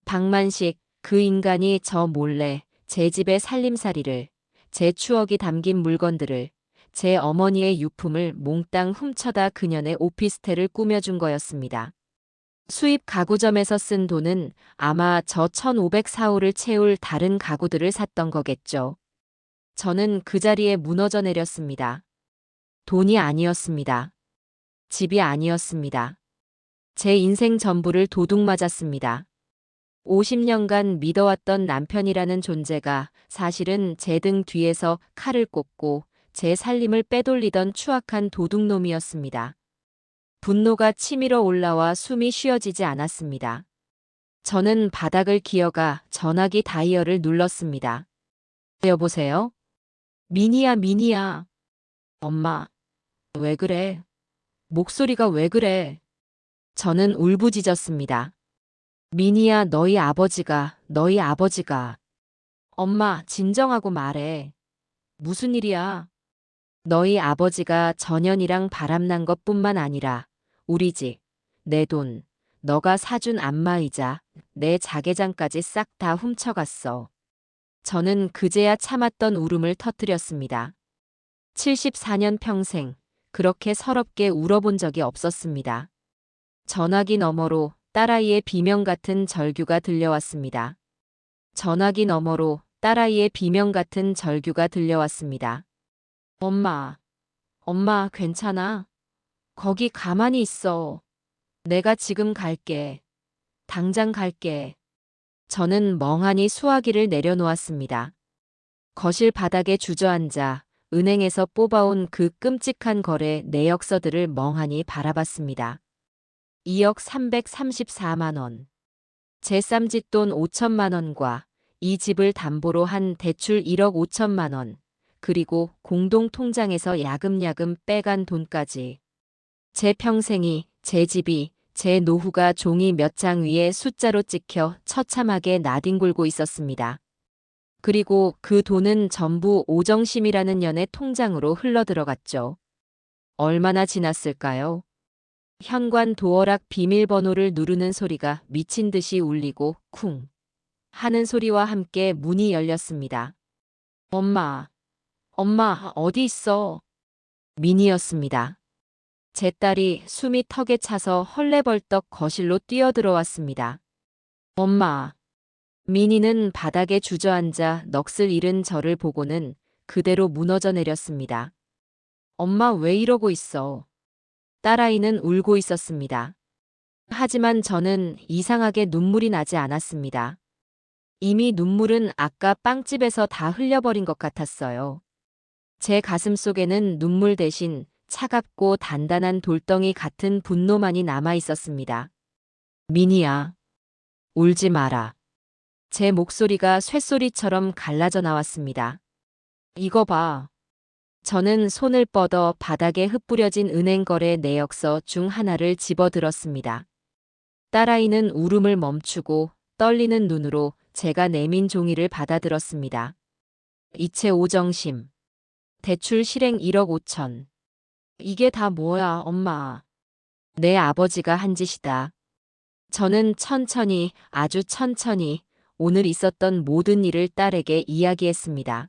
방만식, 그 인간이 저 몰래 제 집의 살림살이를, 제 추억이 담긴 물건들을, 제 어머니의 유품을 몽땅 훔쳐다 그년의 오피스텔을 꾸며준 거였습니다. 수입 가구점에서 쓴 돈은 아마 저 1504호를 채울 다른 가구들을 샀던 거겠죠. 저는 그 자리에 무너져 내렸습니다. 돈이 아니었습니다. 집이 아니었습니다. 제 인생 전부를 도둑 맞았습니다. 50년간 믿어왔던 남편이라는 존재가 사실은 제 등 뒤에서 칼을 꽂고 제 살림을 빼돌리던 추악한 도둑놈이었습니다. 분노가 치밀어 올라와 숨이 쉬어지지 않았습니다. 저는 바닥을 기어가 전화기 다이얼을 눌렀습니다. 여보세요? 미니야, 미니야. 엄마, 왜 그래? 목소리가 왜 그래? 저는 울부짖었습니다. 미니야, 너희 아버지가. 엄마, 진정하고 말해. 무슨 일이야? 너희 아버지가 전현이랑 바람난 것뿐만 아니라 우리 집, 내 돈, 너가 사준 안마의자, 내 자개장까지 싹 다 훔쳐갔어. 저는 그제야 참았던 울음을 터뜨렸습니다. 74년 평생 그렇게 서럽게 울어본 적이 없었습니다. 전화기 너머로 딸아이의 비명 같은 절규가 들려왔습니다. 전화기 너머로 딸아이의 비명 같은 절규가 들려왔습니다. 엄마, 엄마 괜찮아? 거기 가만히 있어. 내가 지금 갈게. 당장 갈게. 저는 멍하니 수화기를 내려놓았습니다. 거실 바닥에 주저앉아 은행에서 뽑아온 그 끔찍한 거래 내역서들을 멍하니 바라봤습니다. 2억 334만 원. 제 쌈짓돈 5천만 원과 이 집을 담보로 한 대출 1억 5천만 원, 그리고 공동 통장에서 야금야금 빼간 돈까지. 제 평생이, 제 집이, 제 노후가 종이 몇 장 위에 숫자로 찍혀 처참하게 나뒹굴고 있었습니다. 그리고 그 돈은 전부 오정심이라는 년의 통장으로 흘러들어갔죠. 얼마나 지났을까요? 현관 도어락 비밀번호를 누르는 소리가 미친 듯이 울리고 쿵 하는 소리와 함께 문이 열렸습니다. 엄마, 엄마 어디 있어? 민이었습니다. 제 딸이 숨이 턱에 차서 헐레벌떡 거실로 뛰어들어왔습니다. 엄마. 민이는 바닥에 주저앉아 넋을 잃은 저를 보고는 그대로 무너져 내렸습니다. 엄마 왜 이러고 있어? 딸아이는 울고 있었습니다. 하지만 저는 이상하게 눈물이 나지 않았습니다. 이미 눈물은 아까 빵집에서 다 흘려버린 것 같았어요. 제 가슴 속에는 눈물 대신 차갑고 단단한 돌덩이 같은 분노만이 남아 있었습니다. 민이야, 울지 마라. 제 목소리가 쇳소리처럼 갈라져 나왔습니다. 이거 봐. 저는 손을 뻗어 바닥에 흩뿌려진 은행거래 내역서 중 하나를 집어들었습니다. 딸아이는 울음을 멈추고 떨리는 눈으로 제가 내민 종이를 받아들었습니다. 이체 오정심. 대출 실행 1억 5천. 이게 다 뭐야, 엄마. 내 아버지가 한 짓이다. 저는 천천히, 아주 천천히 오늘 있었던 모든 일을 딸에게 이야기했습니다.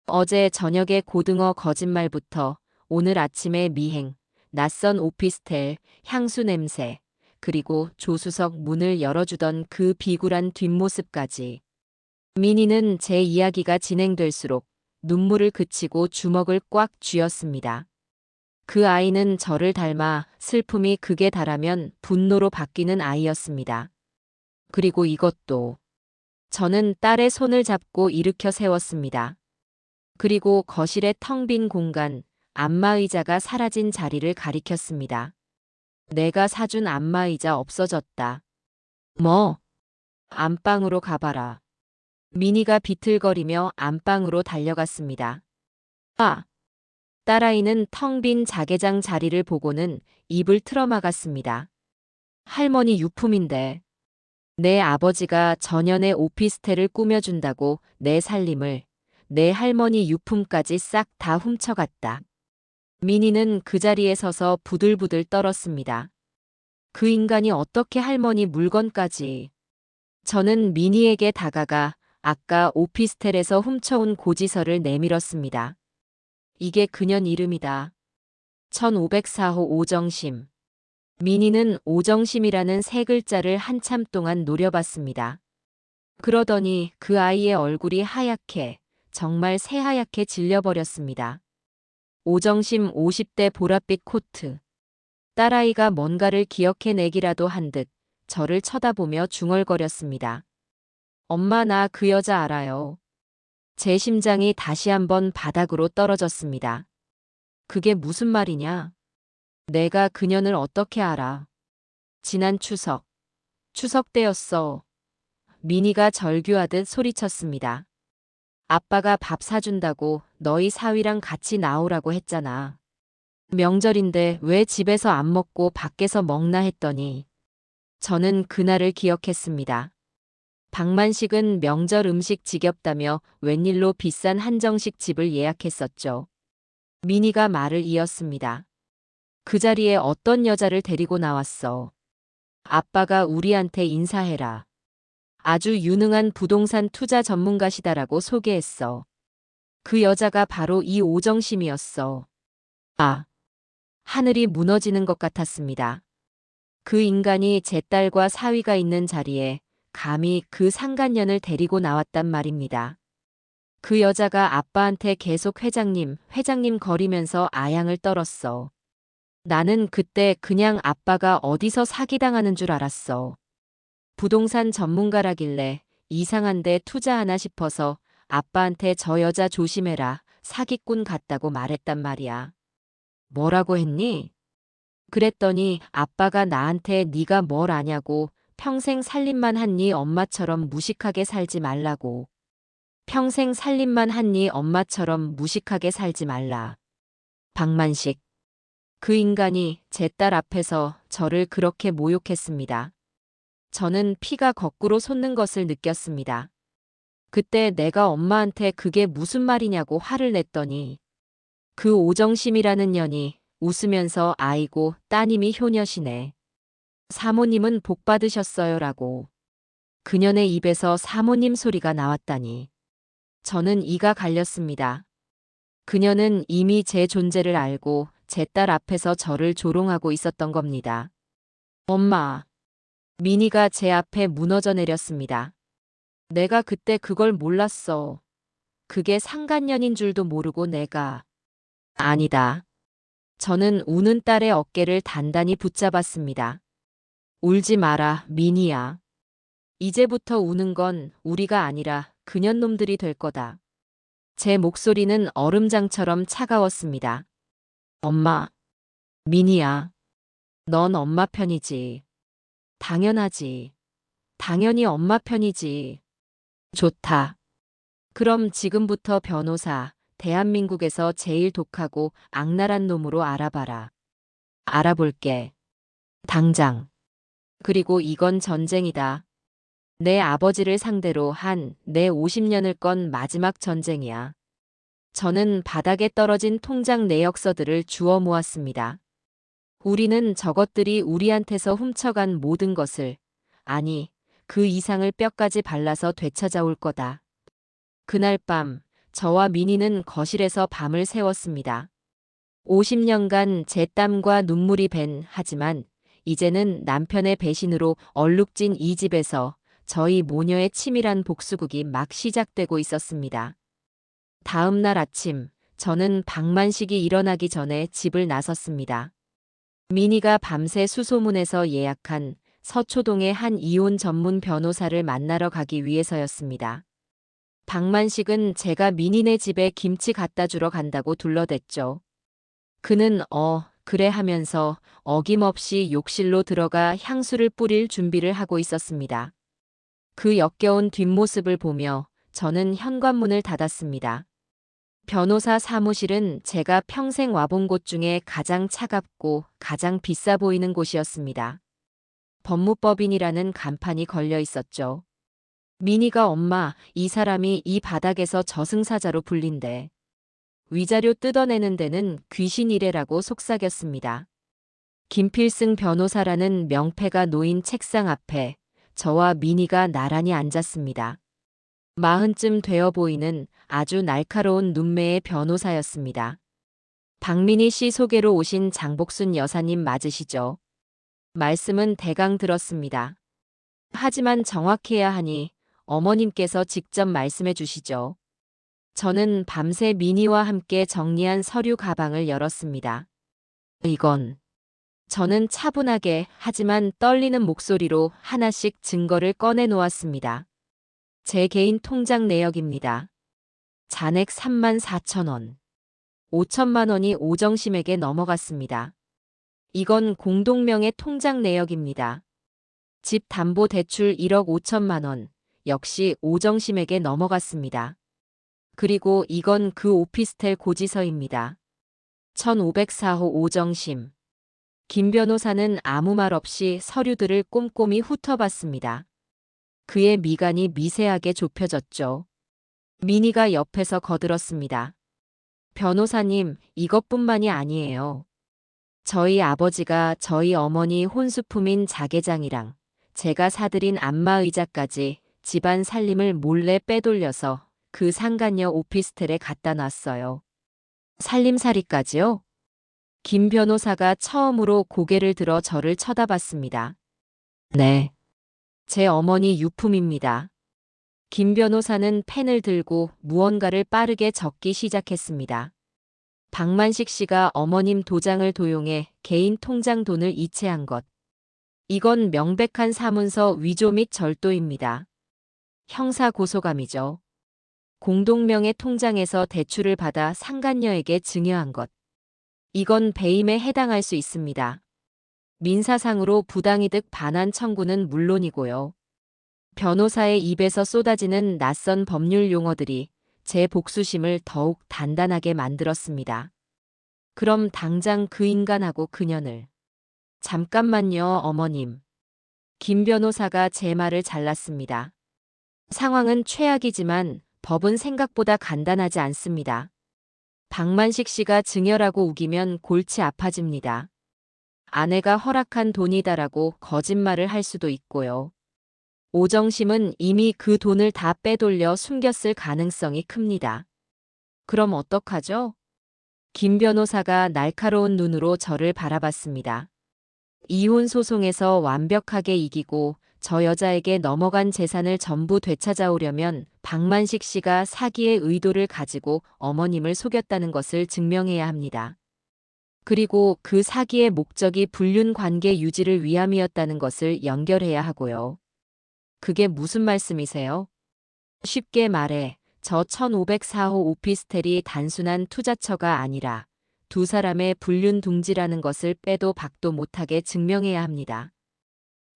어제 저녁의 고등어 거짓말부터 오늘 아침의 미행, 낯선 오피스텔, 향수 냄새, 그리고 조수석 문을 열어주던 그 비굴한 뒷모습까지. 민희는 제 이야기가 진행될수록 눈물을 그치고 주먹을 꽉 쥐었습니다. 그 아이는 저를 닮아 슬픔이 극에 달하면 분노로 바뀌는 아이였습니다. 그리고 이것도. 저는 딸의 손을 잡고 일으켜 세웠습니다. 그리고 거실의 텅 빈 공간, 안마의자가 사라진 자리를 가리켰습니다. 내가 사준 안마의자 없어졌다. 뭐? 안방으로 가봐라. 미니가 비틀거리며 안방으로 달려갔습니다. 아! 딸아이는 텅 빈 자개장 자리를 보고는 입을 틀어막았습니다. 할머니 유품인데. 내 아버지가 전현의 오피스텔을 꾸며준다고 내 살림을, 내 할머니 유품까지 싹 다 훔쳐갔다. 미니는 그 자리에 서서 부들부들 떨었습니다. 그 인간이 어떻게 할머니 물건까지. 저는 미니에게 다가가 아까 오피스텔에서 훔쳐온 고지서를 내밀었습니다. 이게 그년 이름이다. 1504호 오정심. 미니는 오정심이라는 세 글자를 한참 동안 노려봤습니다. 그러더니 그 아이의 얼굴이 하얗게, 정말 새하얗게 질려버렸습니다. 오정심 50대 보랏빛 코트. 딸아이가 뭔가를 기억해내기라도 한 듯 저를 쳐다보며 중얼거렸습니다. 엄마 나 그 여자 알아요. 제 심장이 다시 한번 바닥으로 떨어졌습니다. 그게 무슨 말이냐? 내가 그년을 어떻게 알아? 지난 추석 때였어. 미니가 절규하듯 소리쳤습니다. 아빠가 밥 사준다고 너희 사위랑 같이 나오라고 했잖아. 명절인데 왜 집에서 안 먹고 밖에서 먹나 했더니 저는 그날을 기억했습니다. 박만식은 명절 음식 지겹다며 웬일로 비싼 한정식 집을 예약했었죠. 미니가 말을 이었습니다. 그 자리에 어떤 여자를 데리고 나왔어. 아빠가 우리한테 인사해라. 아주 유능한 부동산 투자 전문가시다라고 소개했어. 그 여자가 바로 이 오정심이었어. 아, 하늘이 무너지는 것 같았습니다. 그 인간이 제 딸과 사위가 있는 자리에 감히 그 상간년을 데리고 나왔단 말입니다. 그 여자가 아빠한테 계속 회장님 거리면서 아양을 떨었어. 나는 그때 그냥 아빠가 어디서 사기당하는 줄 알았어. 부동산 전문가라길래 이상한데 투자하나 싶어서 아빠한테 저 여자 조심해라, 사기꾼 같다고 말했단 말이야. 뭐라고 했니? 그랬더니 아빠가 나한테 네가 뭘 아냐고, 평생 살림만 한니 엄마처럼 무식하게 살지 말라고. 평생 살림만 한니 엄마처럼 무식하게 살지 말라. 박만식. 그 인간이 제 딸 앞에서 저를 그렇게 모욕했습니다. 저는 피가 거꾸로 솟는 것을 느꼈습니다. 그때 내가 엄마한테 그게 무슨 말이냐고 화를 냈더니 그 오정심이라는 년이 웃으면서 아이고 따님이 효녀시네. 사모님은 복 받으셨어요라고. 그년의 입에서 사모님 소리가 나왔다니. 저는 이가 갈렸습니다. 그녀는 이미 제 존재를 알고 제 딸 앞에서 저를 조롱하고 있었던 겁니다. 엄마. 미니가 제 앞에 무너져 내렸습니다. 내가 그때 그걸 몰랐어. 그게 상간년인 줄도 모르고 내가. 아니다. 저는 우는 딸의 어깨를 단단히 붙잡았습니다. 울지 마라, 미니야. 이제부터 우는 건 우리가 아니라 그년 놈들이 될 거다. 제 목소리는 얼음장처럼 차가웠습니다. 엄마. 미니야. 넌 엄마 편이지. 당연하지. 당연히 엄마 편이지. 좋다. 그럼 지금부터 변호사, 대한민국에서 제일 독하고 악랄한 놈으로 알아봐라. 알아볼게. 당장. 그리고 이건 전쟁이다. 내 아버지를 상대로 한 내 50년을 건 마지막 전쟁이야. 저는 바닥에 떨어진 통장 내역서들을 주워 모았습니다. 우리는 저것들이 우리한테서 훔쳐간 모든 것을, 아니, 그 이상을 뼈까지 발라서 되찾아올 거다. 그날 밤, 저와 미니는 거실에서 밤을 새웠습니다. 50년간 제 땀과 눈물이 밴, 하지만 이제는 남편의 배신으로 얼룩진 이 집에서 저희 모녀의 치밀한 복수극이 막 시작되고 있었습니다. 다음 날 아침, 저는 박만식이 일어나기 전에 집을 나섰습니다. 미니가 밤새 수소문에서 예약한 서초동의 한 이혼 전문 변호사를 만나러 가기 위해서였습니다. 박만식은 제가 미니네 집에 김치 갖다 주러 간다고 둘러댔죠. 그는 그래 하면서 어김없이 욕실로 들어가 향수를 뿌릴 준비를 하고 있었습니다. 그 역겨운 뒷모습을 보며 저는 현관문을 닫았습니다. 변호사 사무실은 제가 평생 와본 곳 중에 가장 차갑고 가장 비싸 보이는 곳이었습니다. 법무법인이라는 간판이 걸려 있었죠. 미니가 엄마, 이 사람이 이 바닥에서 저승사자로 불린대. 위자료 뜯어내는 데는 귀신이래라고 속삭였습니다. 김필승 변호사라는 명패가 놓인 책상 앞에 저와 미니가 나란히 앉았습니다. 40쯤 되어 보이는 아주 날카로운 눈매의 변호사였습니다. 박민희 씨 소개로 오신 장복순 여사님 맞으시죠? 말씀은 대강 들었습니다. 하지만 정확해야 하니 어머님께서 직접 말씀해 주시죠. 저는 밤새 미니와 함께 정리한 서류 가방을 열었습니다. 이건. 저는 차분하게 하지만 떨리는 목소리로 하나씩 증거를 꺼내 놓았습니다. 제 개인 통장 내역입니다. 잔액 34,000원. 5천만 원이 오정심에게 넘어갔습니다. 이건 공동명의 통장 내역입니다. 집 담보 대출 1억 5천만 원. 역시 오정심에게 넘어갔습니다. 그리고 이건 그 오피스텔 고지서입니다. 1504호 오정심. 김 변호사는 아무 말 없이 서류들을 꼼꼼히 훑어봤습니다. 그의 미간이 미세하게 좁혀졌죠. 미니가 옆에서 거들었습니다. 변호사님, 이것뿐만이 아니에요. 저희 아버지가 저희 어머니 혼수품인 자개장이랑 제가 사들인 안마의자까지 집안 살림을 몰래 빼돌려서 그 상간녀 오피스텔에 갖다 놨어요. 살림살이까지요? 김 변호사가 처음으로 고개를 들어 저를 쳐다봤습니다. 네. 제 어머니 유품입니다. 김 변호사는 펜을 들고 무언가를 빠르게 적기 시작했습니다. 박만식 씨가 어머님 도장을 도용해 개인 통장 돈을 이체한 것. 이건 명백한 사문서 위조 및 절도입니다. 형사 고소감이죠. 공동명의 통장에서 대출을 받아 상간녀에게 증여한 것. 이건 배임에 해당할 수 있습니다. 민사상으로 부당이득 반환 청구는 물론이고요. 변호사의 입에서 쏟아지는 낯선 법률 용어들이 제 복수심을 더욱 단단하게 만들었습니다. 그럼 당장 그 인간하고 그년을. 잠깐만요, 어머님. 김 변호사가 제 말을 잘랐습니다. 상황은 최악이지만 법은 생각보다 간단하지 않습니다. 박만식 씨가 증여라고 우기면 골치 아파집니다. 아내가 허락한 돈이다라고 거짓말을 할 수도 있고요. 오정심은 이미 그 돈을 다 빼돌려 숨겼을 가능성이 큽니다. 그럼 어떡하죠? 김 변호사가 날카로운 눈으로 저를 바라봤습니다. 이혼 소송에서 완벽하게 이기고 저 여자에게 넘어간 재산을 전부 되찾아오려면 박만식 씨가 사기의 의도를 가지고 어머님을 속였다는 것을 증명해야 합니다. 그리고 그 사기의 목적이 불륜 관계 유지를 위함이었다는 것을 연결해야 하고요. 그게 무슨 말씀이세요? 쉽게 말해 저 1504호 오피스텔이 단순한 투자처가 아니라 두 사람의 불륜 둥지라는 것을 빼도 박도 못하게 증명해야 합니다.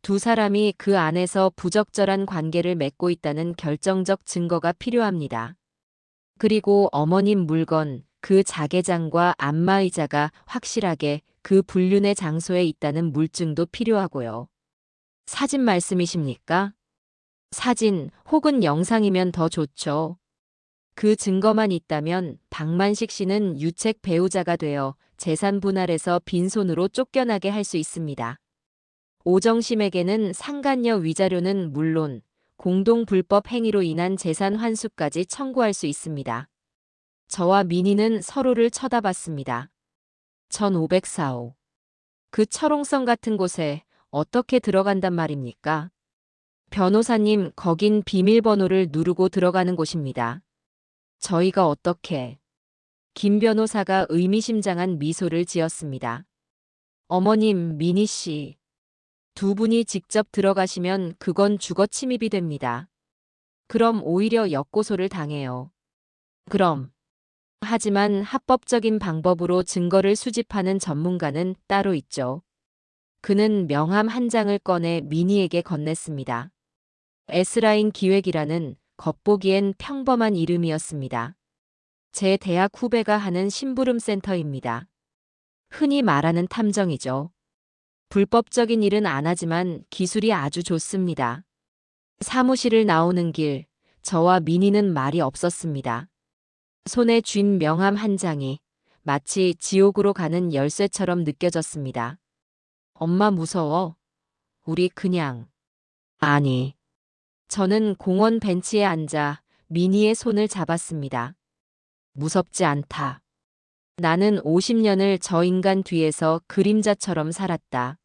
두 사람이 그 안에서 부적절한 관계를 맺고 있다는 결정적 증거가 필요합니다. 그리고 어머님 물건, 그 자개장과 안마의자가 확실하게 그 불륜의 장소에 있다는 물증도 필요하고요. 사진 말씀이십니까? 사진 혹은 영상이면 더 좋죠. 그 증거만 있다면 박만식 씨는 유책 배우자가 되어 재산 분할에서 빈손으로 쫓겨나게 할 수 있습니다. 오정심에게는 상간녀 위자료는 물론 공동 불법 행위로 인한 재산 환수까지 청구할 수 있습니다. 저와 민희는 서로를 쳐다봤습니다. 1504호. 그 철옹성 같은 곳에 어떻게 들어간단 말입니까? 변호사님, 거긴 비밀번호를 누르고 들어가는 곳입니다. 저희가 어떻게? 김 변호사가 의미심장한 미소를 지었습니다. 어머님, 미니 씨. 두 분이 직접 들어가시면 그건 주거 침입이 됩니다. 그럼 오히려 역고소를 당해요. 그럼. 하지만 합법적인 방법으로 증거를 수집하는 전문가는 따로 있죠. 그는 명함 한 장을 꺼내 미니에게 건넸습니다. S라인 기획이라는 겉보기엔 평범한 이름이었습니다. 제 대학 후배가 하는 심부름 센터입니다. 흔히 말하는 탐정이죠. 불법적인 일은 안 하지만 기술이 아주 좋습니다. 사무실을 나오는 길, 저와 미니는 말이 없었습니다. 손에 쥔 명함 한 장이 마치 지옥으로 가는 열쇠처럼 느껴졌습니다. 엄마 무서워. 우리 그냥. 아니. 저는 공원 벤치에 앉아 미니의 손을 잡았습니다. 무섭지 않다. 나는 50년을 저 인간 뒤에서 그림자처럼 살았다.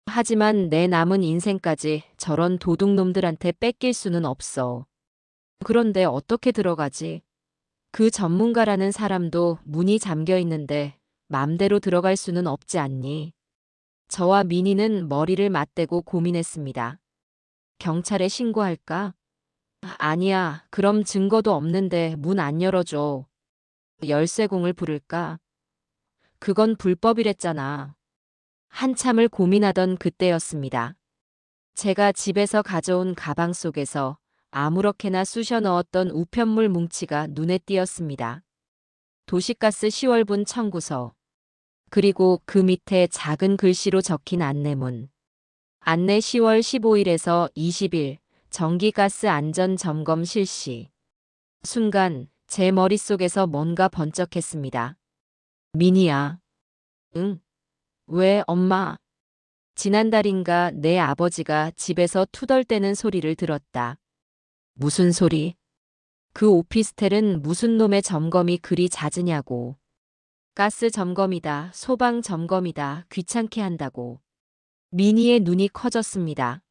하지만 내 남은 인생까지 저런 도둑놈들한테 뺏길 수는 없어. 그런데 어떻게 들어가지? 그 전문가라는 사람도 문이 잠겨 있는데 맘대로 들어갈 수는 없지 않니? 저와 미니는 머리를 맞대고 고민했습니다. 경찰에 신고할까? 아니야, 그럼 증거도 없는데 문 안 열어줘. 열쇠공을 부를까? 그건 불법이랬잖아. 한참을 고민하던 그때였습니다. 제가 집에서 가져온 가방 속에서 아무렇게나 쑤셔 넣었던 우편물 뭉치가 눈에 띄었습니다. 도시가스 10월분 청구서. 그리고 그 밑에 작은 글씨로 적힌 안내문. 안내 10월 15일에서 20일 전기가스 안전점검 실시. 순간 제 머릿속에서 뭔가 번쩍했습니다. 미니야. 응. 왜 엄마? 지난달인가 내 아버지가 집에서 투덜대는 소리를 들었다. 무슨 소리? 그 오피스텔은 무슨 놈의 점검이 그리 잦으냐고. 가스 점검이다, 소방 점검이다, 귀찮게 한다고. 미니의 눈이 커졌습니다.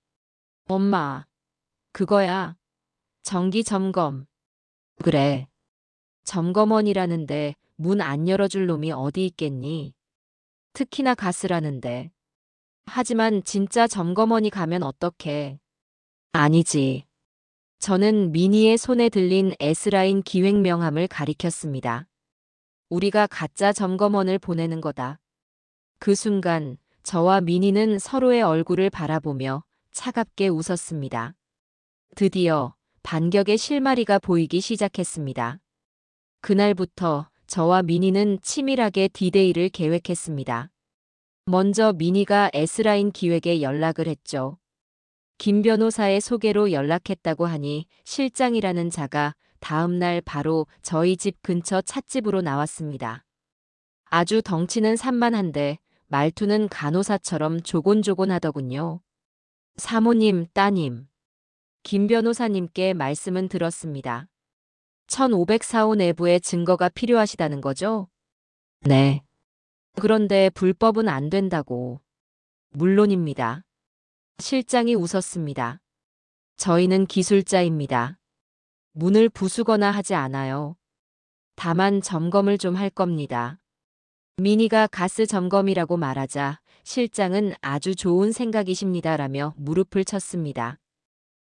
엄마, 그거야. 정기 점검. 그래. 점검원이라는데 문 안 열어줄 놈이 어디 있겠니? 특히나 가스라는데. 하지만 진짜 점검원이 가면 어떡해? 아니지. 저는 미니의 손에 들린 S라인 기획 명함을 가리켰습니다. 우리가 가짜 점검원을 보내는 거다. 그 순간 저와 미니는 서로의 얼굴을 바라보며 차갑게 웃었습니다. 드디어 반격의 실마리가 보이기 시작했습니다. 그날부터 저와 미니는 치밀하게 디데이를 계획했습니다. 먼저 미니가 S라인 기획에 연락을 했죠. 김 변호사의 소개로 연락했다고 하니 실장이라는 자가 다음 날 바로 저희 집 근처 찻집으로 나왔습니다. 아주 덩치는 산만한데 말투는 간호사처럼 조곤조곤하더군요. 사모님, 따님. 김 변호사님께 말씀은 들었습니다. 1504호 내부의 증거가 필요하시다는 거죠? 네. 그런데 불법은 안 된다고. 물론입니다. 실장이 웃었습니다. 저희는 기술자입니다. 문을 부수거나 하지 않아요. 다만 점검을 좀 할 겁니다. 미니가 가스 점검이라고 말하자 실장은 아주 좋은 생각이십니다라며 무릎을 쳤습니다.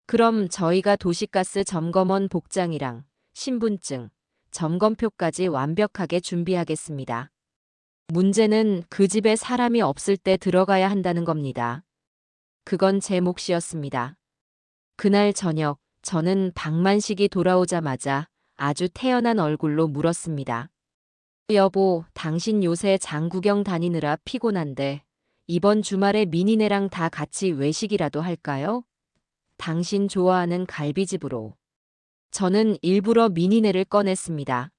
그럼 저희가 도시가스 점검원 복장이랑 신분증, 점검표까지 완벽하게 준비하겠습니다. 문제는 그 집에 사람이 없을 때 들어가야 한다는 겁니다. 그건 제 몫이었습니다. 그날 저녁 저는 박만식이 돌아오자마자 아주 태연한 얼굴로 물었습니다. 여보, 당신 요새 장구경 다니느라 피곤한데 이번 주말에 미니네랑 다 같이 외식이라도 할까요? 당신 좋아하는 갈비집으로. 저는 일부러 미니네를 꺼냈습니다.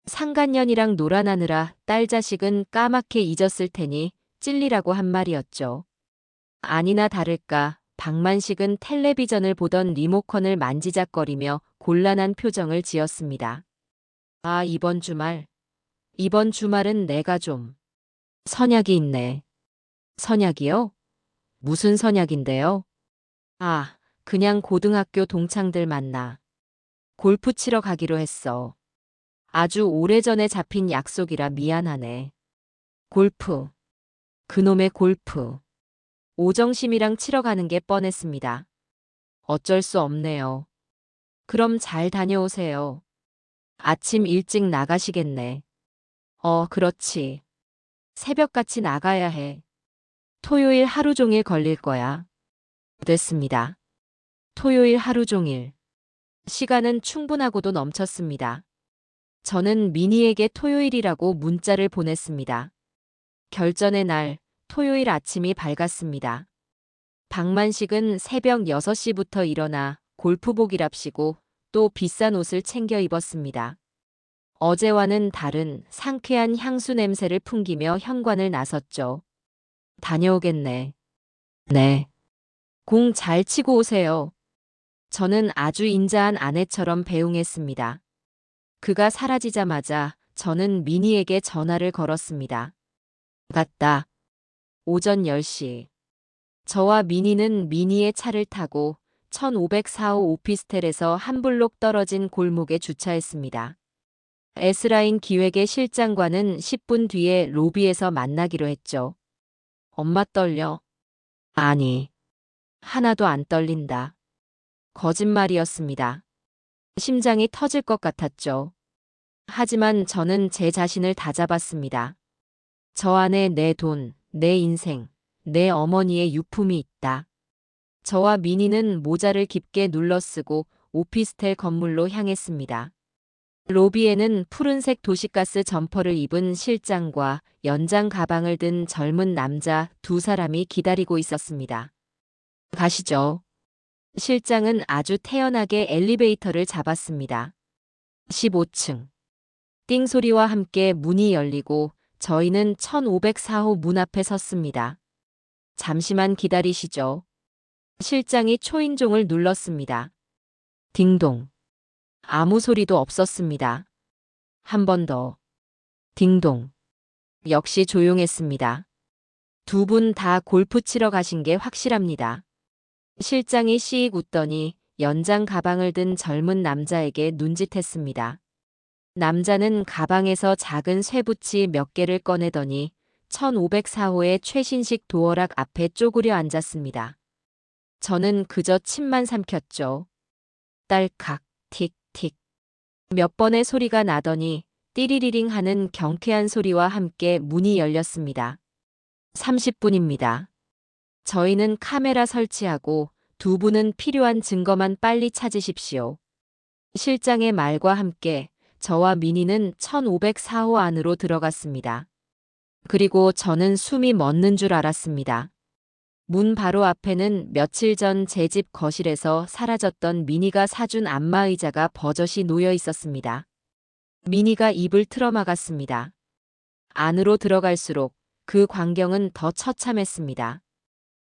상간년이랑 놀아나느라 딸 자식은 까맣게 잊었을 테니 찔리라고 한 말이었죠. 아니나 다를까 박만식은 텔레비전을 보던 리모컨을 만지작거리며 곤란한 표정을 지었습니다. 아, 이번 주말은 내가 좀 선약이 있네. 선약이요? 무슨 선약인데요? 아, 그냥 고등학교 동창들 만나. 골프 치러 가기로 했어. 아주 오래전에 잡힌 약속이라 미안하네. 골프. 그놈의 골프. 오정심이랑 치러 가는 게 뻔했습니다. 어쩔 수 없네요. 그럼 잘 다녀오세요. 아침 일찍 나가시겠네. 그렇지. 새벽같이 나가야 해. 토요일 하루 종일 걸릴 거야. 됐습니다. 토요일 하루 종일. 시간은 충분하고도 넘쳤습니다. 저는 미니에게 토요일이라고 문자를 보냈습니다. 결전의 날, 토요일 아침이 밝았습니다. 박만식은 새벽 6시부터 일어나 골프복이랍시고 또 비싼 옷을 챙겨 입었습니다. 어제와는 다른 상쾌한 향수 냄새를 풍기며 현관을 나섰죠. 다녀오겠네. 네. 공 잘 치고 오세요. 저는 아주 인자한 아내처럼 배웅했습니다. 그가 사라지자마자 저는 미니에게 전화를 걸었습니다. 갔다. 오전 10시. 저와 미니는 미니의 차를 타고 1504호 오피스텔에서 한 블록 떨어진 골목에 주차했습니다. S라인 기획의 실장과는 10분 뒤에 로비에서 만나기로 했죠. 엄마 떨려? 아니, 하나도 안 떨린다. 거짓말이었습니다. 심장이 터질 것 같았죠. 하지만 저는 제 자신을 다잡았습니다. 저 안에 내 돈, 내 인생, 내 어머니의 유품이 있다. 저와 미니는 모자를 깊게 눌러쓰고 오피스텔 건물로 향했습니다. 로비에는 푸른색 도시가스 점퍼를 입은 실장과 연장 가방을 든 젊은 남자 두 사람이 기다리고 있었습니다. 가시죠. 실장은 아주 태연하게 엘리베이터를 잡았습니다. 15층. 띵 소리와 함께 문이 열리고 저희는 1504호 문 앞에 섰습니다. 잠시만 기다리시죠. 실장이 초인종을 눌렀습니다. 딩동. 아무 소리도 없었습니다. 한 번 더. 딩동. 역시 조용했습니다. 두 분 다 골프 치러 가신 게 확실합니다. 실장이 씩 웃더니 연장 가방을 든 젊은 남자에게 눈짓했습니다. 남자는 가방에서 작은 쇠붙이 몇 개를 꺼내더니 1504호의 최신식 도어락 앞에 쪼그려 앉았습니다. 저는 그저 침만 삼켰죠. 딸칵, 틱틱. 몇 번의 소리가 나더니 띠리리링 하는 경쾌한 소리와 함께 문이 열렸습니다. 30분입니다. 저희는 카메라 설치하고 두 분은 필요한 증거만 빨리 찾으십시오. 실장의 말과 함께 저와 미니는 1504호 안으로 들어갔습니다. 그리고 저는 숨이 멎는 줄 알았습니다. 문 바로 앞에는 며칠 전 제 집 거실에서 사라졌던 미니가 사준 안마의자가 버젓이 놓여 있었습니다. 미니가 입을 틀어막았습니다. 안으로 들어갈수록 그 광경은 더 처참했습니다.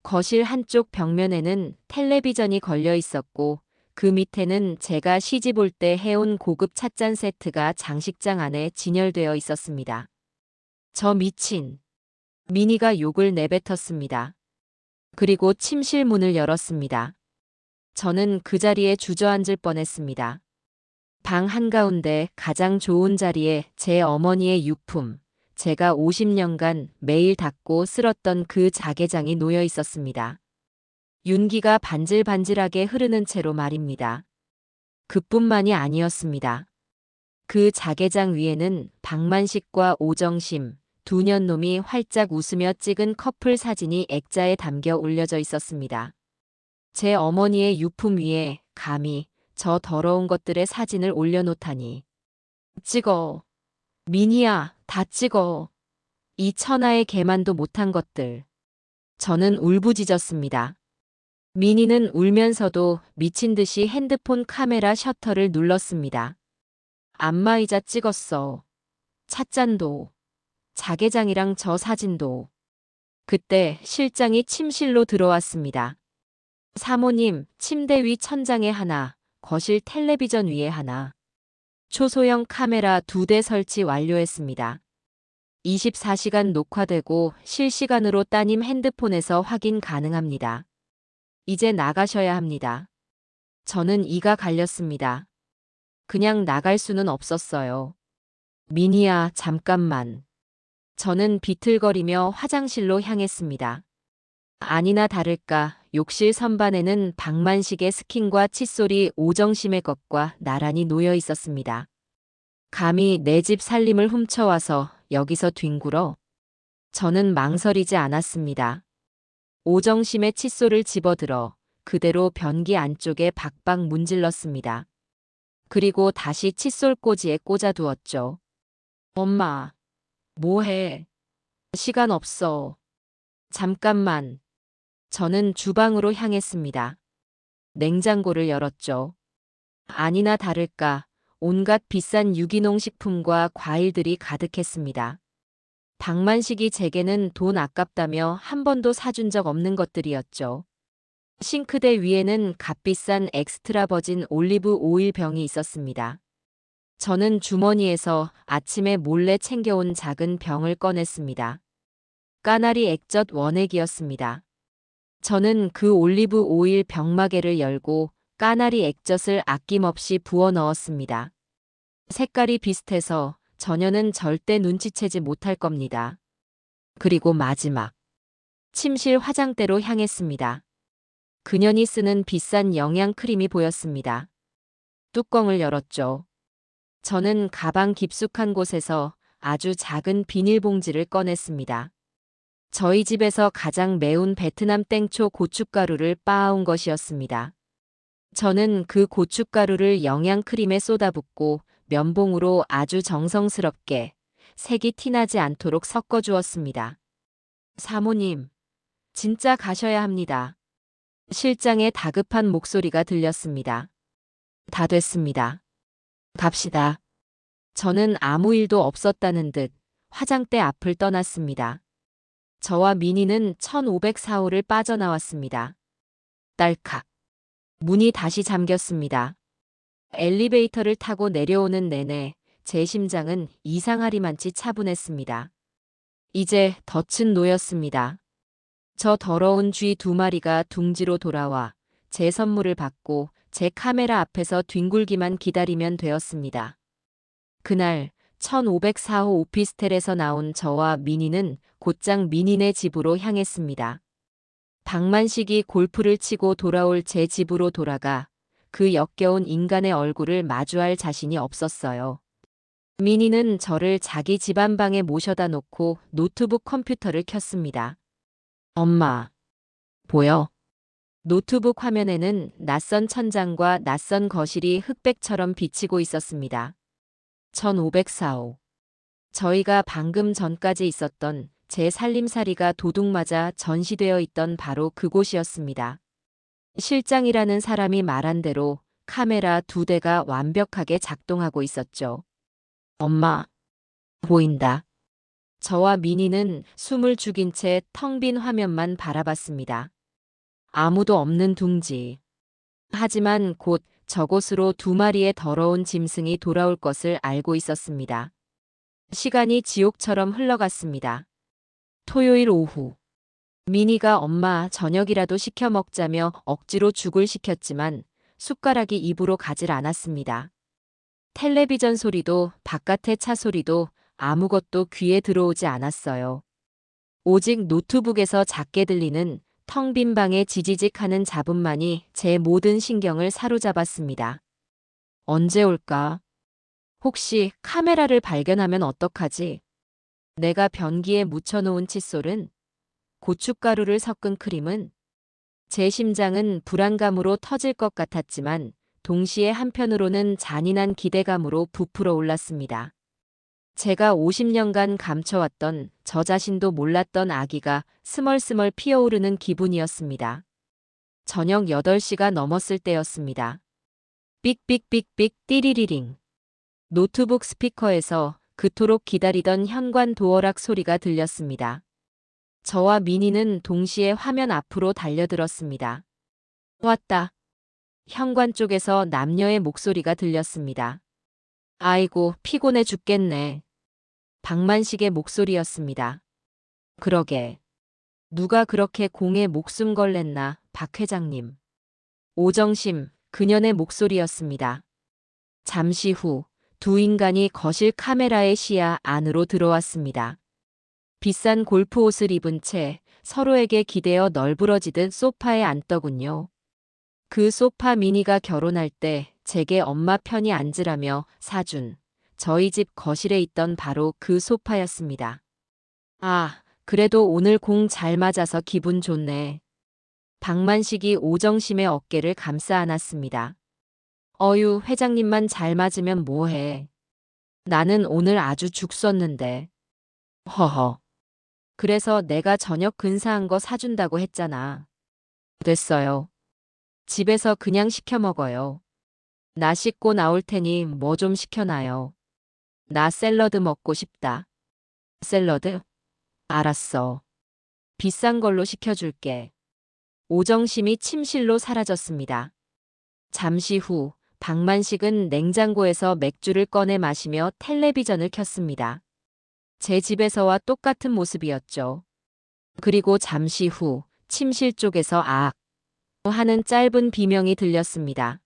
거실 한쪽 벽면에는 텔레비전이 걸려 있었고 그 밑에는 제가 시집 올 때 해온 고급 찻잔 세트가 장식장 안에 진열되어 있었습니다. 저 미친. 미니가 욕을 내뱉었습니다. 그리고 침실 문을 열었습니다. 저는 그 자리에 주저앉을 뻔했습니다. 방 한가운데 가장 좋은 자리에 제 어머니의 유품, 제가 50년간 매일 닦고 쓸었던 그 자개장이 놓여 있었습니다. 윤기가 반질반질하게 흐르는 채로 말입니다. 그뿐만이 아니었습니다. 그 자개장 위에는 박만식과 오정심, 두 년놈이 활짝 웃으며 찍은 커플 사진이 액자에 담겨 올려져 있었습니다. 제 어머니의 유품 위에 감히 저 더러운 것들의 사진을 올려놓다니. 찍어. 미니야, 다 찍어. 이 천하의 개만도 못한 것들. 저는 울부짖었습니다. 미니는 울면서도 미친 듯이 핸드폰 카메라 셔터를 눌렀습니다. 안마의자 찍었어. 찻잔도. 자개장이랑 저 사진도. 그때 실장이 침실로 들어왔습니다. 사모님, 침대 위 천장에 하나, 거실 텔레비전 위에 하나. 초소형 카메라 2대 설치 완료했습니다. 24시간 녹화되고 실시간으로 따님 핸드폰에서 확인 가능합니다. 이제 나가셔야 합니다. 저는 이가 갈렸습니다. 그냥 나갈 수는 없었어요. 미니야, 잠깐만. 저는 비틀거리며 화장실로 향했습니다. 아니나 다를까 욕실 선반에는 박만식의 스킨과 칫솔이 오정심의 것과 나란히 놓여 있었습니다. 감히 내 집 살림을 훔쳐와서 여기서 뒹굴어? 저는 망설이지 않았습니다. 오정심의 칫솔을 집어들어 그대로 변기 안쪽에 박박 문질렀습니다. 그리고 다시 칫솔 꽂이에 꽂아두었죠. 엄마, 뭐해? 시간 없어. 잠깐만. 저는 주방으로 향했습니다. 냉장고를 열었죠. 아니나 다를까 온갖 비싼 유기농 식품과 과일들이 가득했습니다. 박만식이 제게는 돈 아깝다며 한 번도 사준 적 없는 것들이었죠. 싱크대 위에는 값비싼 엑스트라 버진 올리브 오일 병이 있었습니다. 저는 주머니에서 아침에 몰래 챙겨온 작은 병을 꺼냈습니다. 까나리 액젓 원액이었습니다. 저는 그 올리브 오일 병마개를 열고 까나리 액젓을 아낌없이 부어 넣었습니다. 색깔이 비슷해서 전혀는 절대 눈치채지 못할 겁니다. 그리고 마지막. 침실 화장대로 향했습니다. 그년이 쓰는 비싼 영양 크림이 보였습니다. 뚜껑을 열었죠. 저는 가방 깊숙한 곳에서 아주 작은 비닐봉지를 꺼냈습니다. 저희 집에서 가장 매운 베트남 땡초 고춧가루를 빻아온 것이었습니다. 저는 그 고춧가루를 영양크림에 쏟아붓고 면봉으로 아주 정성스럽게 색이 티나지 않도록 섞어주었습니다. 사모님, 진짜 가셔야 합니다. 실장의 다급한 목소리가 들렸습니다. 다 됐습니다. 갑시다. 저는 아무 일도 없었다는 듯 화장대 앞을 떠났습니다. 저와 미니는 1504호를 빠져나왔습니다. 딸칵. 문이 다시 잠겼습니다. 엘리베이터를 타고 내려오는 내내 제 심장은 이상하리만치 차분했습니다. 이제 덫은 놓였습니다. 저 더러운 쥐 2마리가 둥지로 돌아와 제 선물을 받고 제 카메라 앞에서 뒹굴기만 기다리면 되었습니다. 그날 1504호 오피스텔에서 나온 저와 미니는 곧장 미니네 집으로 향했습니다. 박만식이 골프를 치고 돌아올 제 집으로 돌아가 그 역겨운 인간의 얼굴을 마주할 자신이 없었어요. 미니는 저를 자기 집 안방에 모셔다 놓고 노트북 컴퓨터를 켰습니다. 엄마, 보여? 노트북 화면에는 낯선 천장과 낯선 거실이 흑백처럼 비치고 있었습니다. 1504호. 저희가 방금 전까지 있었던 제 살림살이가 도둑맞아 전시되어 있던 바로 그곳이었습니다. 실장이라는 사람이 말한 대로 카메라 2대가 완벽하게 작동하고 있었죠. 엄마, 보인다. 저와 미니는 숨을 죽인 채 텅 빈 화면만 바라봤습니다. 아무도 없는 둥지. 하지만 곧 저곳으로 2마리의 더러운 짐승이 돌아올 것을 알고 있었습니다. 시간이 지옥처럼 흘러갔습니다. 토요일 오후. 미니가 엄마 저녁이라도 시켜 먹자며 억지로 죽을 시켰지만 숟가락이 입으로 가질 않았습니다. 텔레비전 소리도 바깥의 차 소리도 아무것도 귀에 들어오지 않았어요. 오직 노트북에서 작게 들리는 텅 빈 방의 지지직 하는 잡음만이 제 모든 신경을 사로잡았습니다. 언제 올까? 혹시 카메라를 발견하면 어떡하지? 내가 변기에 묻혀놓은 칫솔은? 고춧가루를 섞은 크림은? 제 심장은 불안감으로 터질 것 같았지만 동시에 한편으로는 잔인한 기대감으로 부풀어 올랐습니다. 제가 50년간 감춰왔던 저 자신도 몰랐던 아기가 스멀스멀 피어오르는 기분이었습니다. 저녁 8시가 넘었을 때였습니다. 삑삑삑삑 띠리리링. 노트북 스피커에서 그토록 기다리던 현관 도어락 소리가 들렸습니다. 저와 미니는 동시에 화면 앞으로 달려들었습니다. 왔다. 현관 쪽에서 남녀의 목소리가 들렸습니다. 아이고, 피곤해 죽겠네. 박만식의 목소리였습니다. 그러게. 누가 그렇게 공에 목숨 걸랬나, 박 회장님. 오정심, 그년의 목소리였습니다. 잠시 후 두 인간이 거실 카메라의 시야 안으로 들어왔습니다. 비싼 골프 옷을 입은 채 서로에게 기대어 널브러지듯 소파에 앉더군요. 그 소파 미니가 결혼할 때 제게 엄마 편히 앉으라며 사준 저희 집 거실에 있던 바로 그 소파였습니다. 아, 그래도 오늘 공 잘 맞아서 기분 좋네. 박만식이 오정심의 어깨를 감싸 안았습니다. 어유, 회장님만 잘 맞으면 뭐해. 나는 오늘 아주 죽 썼는데. 허허. 그래서 내가 저녁 근사한 거 사준다고 했잖아. 됐어요. 집에서 그냥 시켜 먹어요. 나 씻고 나올 테니 뭐 좀 시켜놔요. 나 샐러드 먹고 싶다. 샐러드? 알았어. 비싼 걸로 시켜줄게. 오정심이 침실로 사라졌습니다. 잠시 후 박만식은 냉장고에서 맥주를 꺼내 마시며 텔레비전을 켰습니다. 제 집에서와 똑같은 모습이었죠. 그리고 잠시 후 침실 쪽에서 악 하는 짧은 비명이 들렸습니다.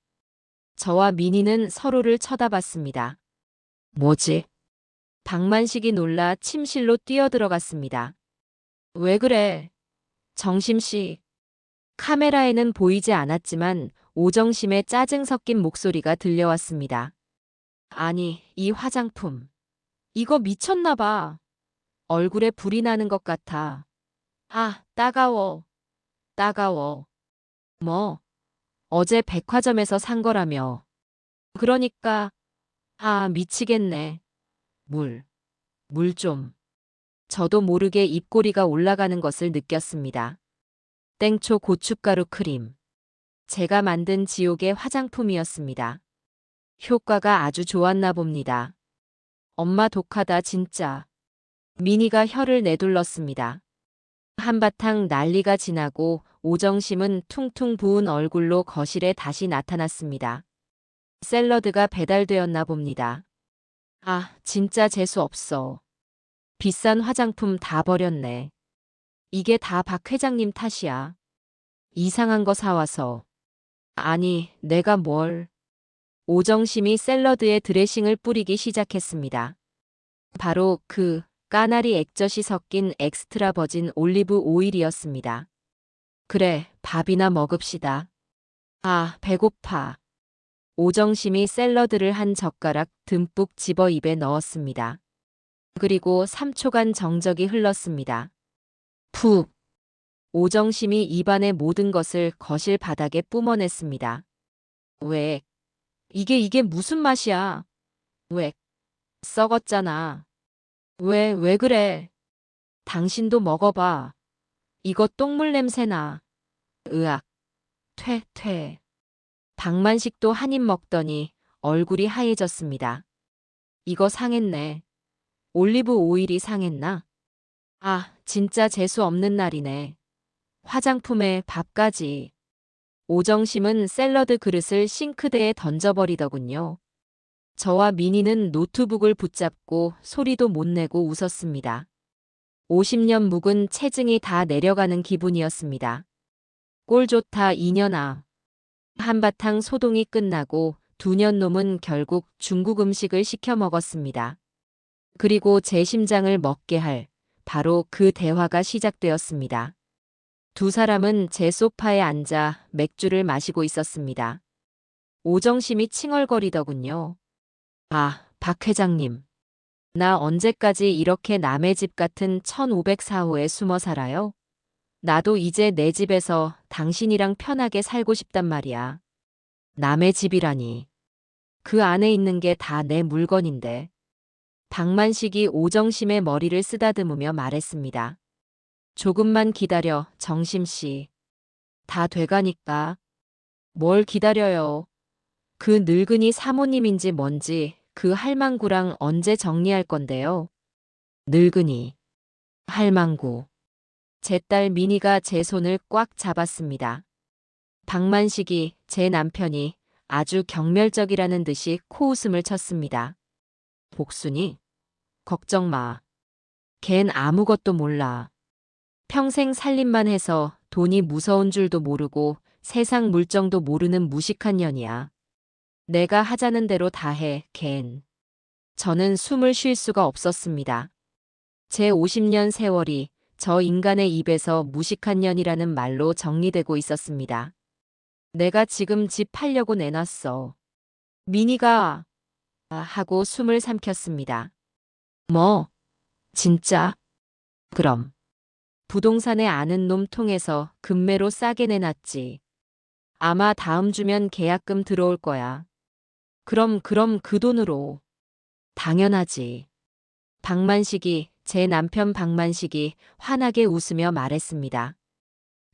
저와 미니는 서로를 쳐다봤습니다. 뭐지? 박만식이 놀라 침실로 뛰어들어갔습니다. 왜 그래? 정심씨. 카메라에는 보이지 않았지만 오정심의 짜증 섞인 목소리가 들려왔습니다. 아니, 이 화장품. 이거 미쳤나 봐. 얼굴에 불이 나는 것 같아. 아, 따가워. 따가워. 뭐? 어제 백화점에서 산 거라며. 그러니까, 아, 미치겠네. 물 좀. 저도 모르게 입꼬리가 올라가는 것을 느꼈습니다. 땡초 고춧가루 크림. 제가 만든 지옥의 화장품이었습니다. 효과가 아주 좋았나 봅니다. 엄마 독하다 진짜. 미니가 혀를 내둘렀습니다. 한바탕 난리가 지나고 오정심은 퉁퉁 부은 얼굴로 거실에 다시 나타났습니다. 샐러드가 배달되었나 봅니다. 아, 진짜 재수 없어. 비싼 화장품 다 버렸네. 이게 다 박 회장님 탓이야. 이상한 거 사와서. 아니, 내가 뭘. 오정심이 샐러드에 드레싱을 뿌리기 시작했습니다. 바로 그 까나리 액젓이 섞인 엑스트라 버진 올리브 오일이었습니다. 그래, 밥이나 먹읍시다. 아, 배고파. 오정심이 샐러드를 한 젓가락 듬뿍 집어 입에 넣었습니다. 그리고 3초간 정적이 흘렀습니다. 푹. 오정심이 입안의 모든 것을 거실 바닥에 뿜어냈습니다. 왜? 이게 무슨 맛이야? 왜? 썩었잖아. 왜 그래? 당신도 먹어봐. 이거 똥물 냄새나. 으악. 퇴. 박만식도 한 입 먹더니 얼굴이 하얘졌습니다. 이거 상했네. 올리브 오일이 상했나? 아, 진짜 재수 없는 날이네. 화장품에 밥까지. 오정심은 샐러드 그릇을 싱크대에 던져버리더군요. 저와 미니는 노트북을 붙잡고 소리도 못 내고 웃었습니다. 50년 묵은 체증이 다 내려가는 기분이었습니다. 꼴 좋다 이년아. 한바탕 소동이 끝나고 두 년 놈은 결국 중국 음식을 시켜 먹었습니다. 그리고 제 심장을 먹게 할 바로 그 대화가 시작되었습니다. 두 사람은 제 소파에 앉아 맥주를 마시고 있었습니다. 오정심이 칭얼거리더군요. 아, 박 회장님. 나 언제까지 이렇게 남의 집 같은 1504호에 숨어 살아요? 나도 이제 내 집에서 당신이랑 편하게 살고 싶단 말이야. 남의 집이라니. 그 안에 있는 게 다 내 물건인데. 박만식이 오정심의 머리를 쓰다듬으며 말했습니다. 조금만 기다려, 정심씨. 다 돼가니까. 뭘 기다려요. 그 늙은이 사모님인지 뭔지 그 할망구랑 언제 정리할 건데요. 늙은이. 할망구. 제 딸 미니가 제 손을 꽉 잡았습니다. 박만식이 제 남편이 아주 경멸적이라는 듯이 코웃음을 쳤습니다. 복순이? 걱정 마. 걘 아무것도 몰라. 평생 살림만 해서 돈이 무서운 줄도 모르고 세상 물정도 모르는 무식한 년이야. 내가 하자는 대로 다 해, 걘. 저는 숨을 쉴 수가 없었습니다. 제 50년 세월이 저 인간의 입에서 무식한 년이라는 말로 정리되고 있었습니다. 내가 지금 집 팔려고 내놨어. 미니가 하고 숨을 삼켰습니다. 뭐? 진짜? 그럼. 부동산에 아는 놈 통해서 금매로 싸게 내놨지. 아마 다음 주면 계약금 들어올 거야. 그럼 그 돈으로. 당연하지. 박만식이, 제 남편 박만식이 환하게 웃으며 말했습니다.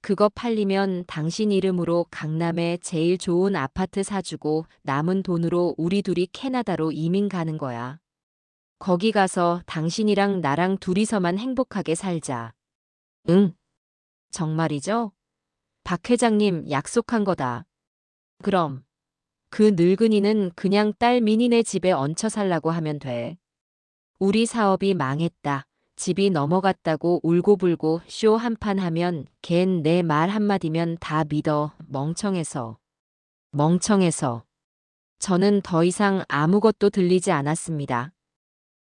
그거 팔리면 당신 이름으로 강남에 제일 좋은 아파트 사주고 남은 돈으로 우리 둘이 캐나다로 이민 가는 거야. 거기 가서 당신이랑 나랑 둘이서만 행복하게 살자. 응, 정말이죠? 박 회장님 약속한 거다. 그럼 그 늙은이는 그냥 딸 미니네 집에 얹혀 살라고 하면 돼. 우리 사업이 망했다. 집이 넘어갔다고 울고불고 쇼 한 판 하면 걘 내 말 한마디면 다 믿어. 멍청해서. 멍청해서. 저는 더 이상 아무것도 들리지 않았습니다.